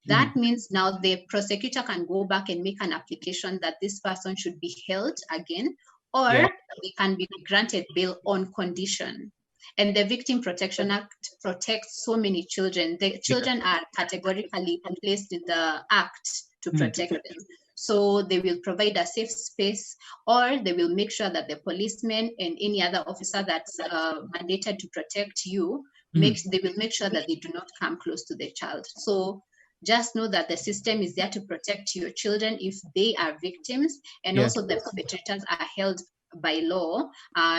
N: That means now the prosecutor can go back and make an application that this person should be held again, or they can be granted bail on condition. And the Victim Protection Act protects so many children. The children are categorically placed in the act to protect them. So they will provide a safe space, or they will make sure that the policeman and any other officer that's mandated to protect you, they will make sure that they do not come close to the child. So just know that the system is there to protect your children if they are victims, and also the perpetrators are held by law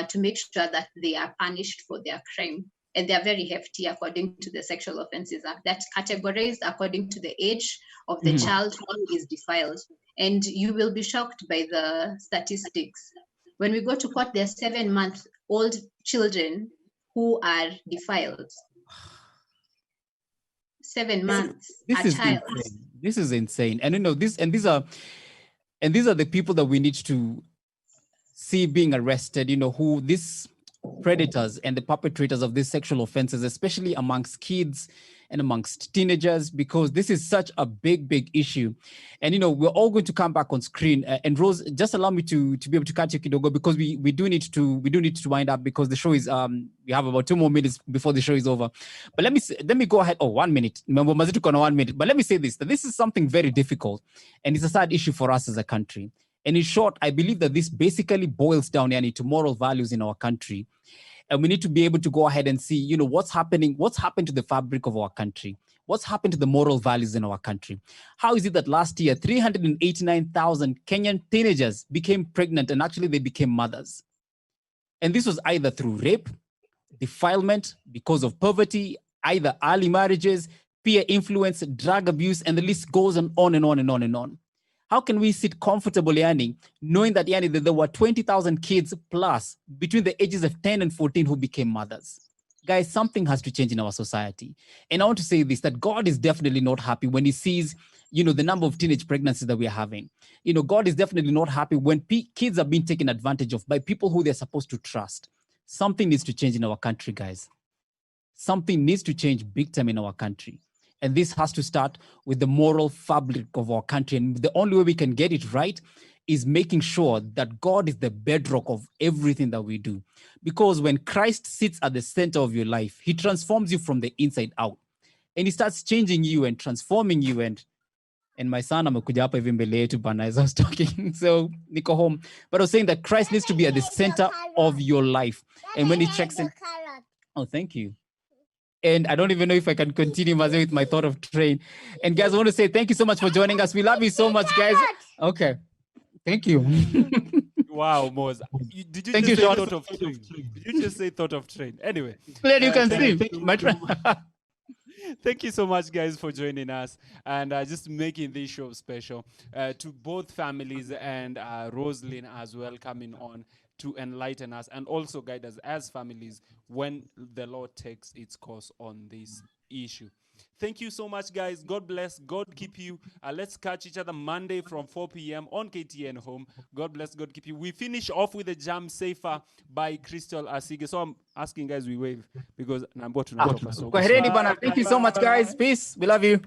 N: to make sure that they are punished for their crime. And they are very hefty according to the Sexual Offences Act, that's categorized according to the age of the child who is defiled. And you will be shocked by the statistics. When we go to court, there are 7-month-old children who are defiled. 7 months.
B: This is insane. This is insane. And these are the people that we need to see being arrested, who these predators and the perpetrators of these sexual offenses, especially amongst kids and amongst teenagers, because this is such a big issue. And we're all going to come back on screen. And Rose, just allow me to be able to catch you, Kidogo, because we do need to wind up, because the show is we have about 2 more minutes before the show is over. But let me go ahead. 1 minute. Remember, Mazitu kona 1 minute. But let me say this: that this is something very difficult, and it's a sad issue for us as a country. And in short, I believe that this basically boils down to moral values in our country. And we need to be able to go ahead and see, what's happened to the fabric of our country. What's happened to the moral values in our country? How is it that last year, 389,000 Kenyan teenagers became pregnant and actually they became mothers? And this was either through rape, defilement, because of poverty, either early marriages, peer influence, drug abuse, and the list goes on and on and on and on. How can we sit comfortably, Yani, knowing that, Yani, that there were 20,000 kids plus between the ages of 10 and 14 who became mothers? Guys, something has to change in our society. And I want to say this, that God is definitely not happy when he sees, the number of teenage pregnancies that we are having. God is definitely not happy when kids are being taken advantage of by people who they're supposed to trust. Something needs to change in our country, guys. Something needs to change big time in our country. And this has to start with the moral fabric of our country. And the only way we can get it right is making sure that God is the bedrock of everything that we do. Because when Christ sits at the center of your life, he transforms you from the inside out. And he starts changing you and transforming you. And my son, amekuja hapa hivi mbele yetu bana, as I was talking. So, niko home. But I was saying that Christ needs to be at the center of your life. And when he checks in... Oh, thank you. And I don't even know if I can continue with my thought of train. And guys, I want to say thank you so much for joining us. We love you so much, guys. Okay. Thank you.
A: Wow, Moz. Did you just say thought of train? Did you just say thought of train? Anyway.
B: Glad you can see.
A: Thank you so much, guys, for joining us and just making this show special. To both families and Rosalind as well coming on to enlighten us and also guide us as families when the Lord takes its course on this issue. Thank you so much, guys. God bless. God keep you. Let's catch each other Monday from 4 p.m. on KTN Home. God bless. God keep you. We finish off with a Jam Safer by Crystal Asige. So I'm asking, guys, we wave because I'm about to
B: so thank you so much, guys. Peace. We love you.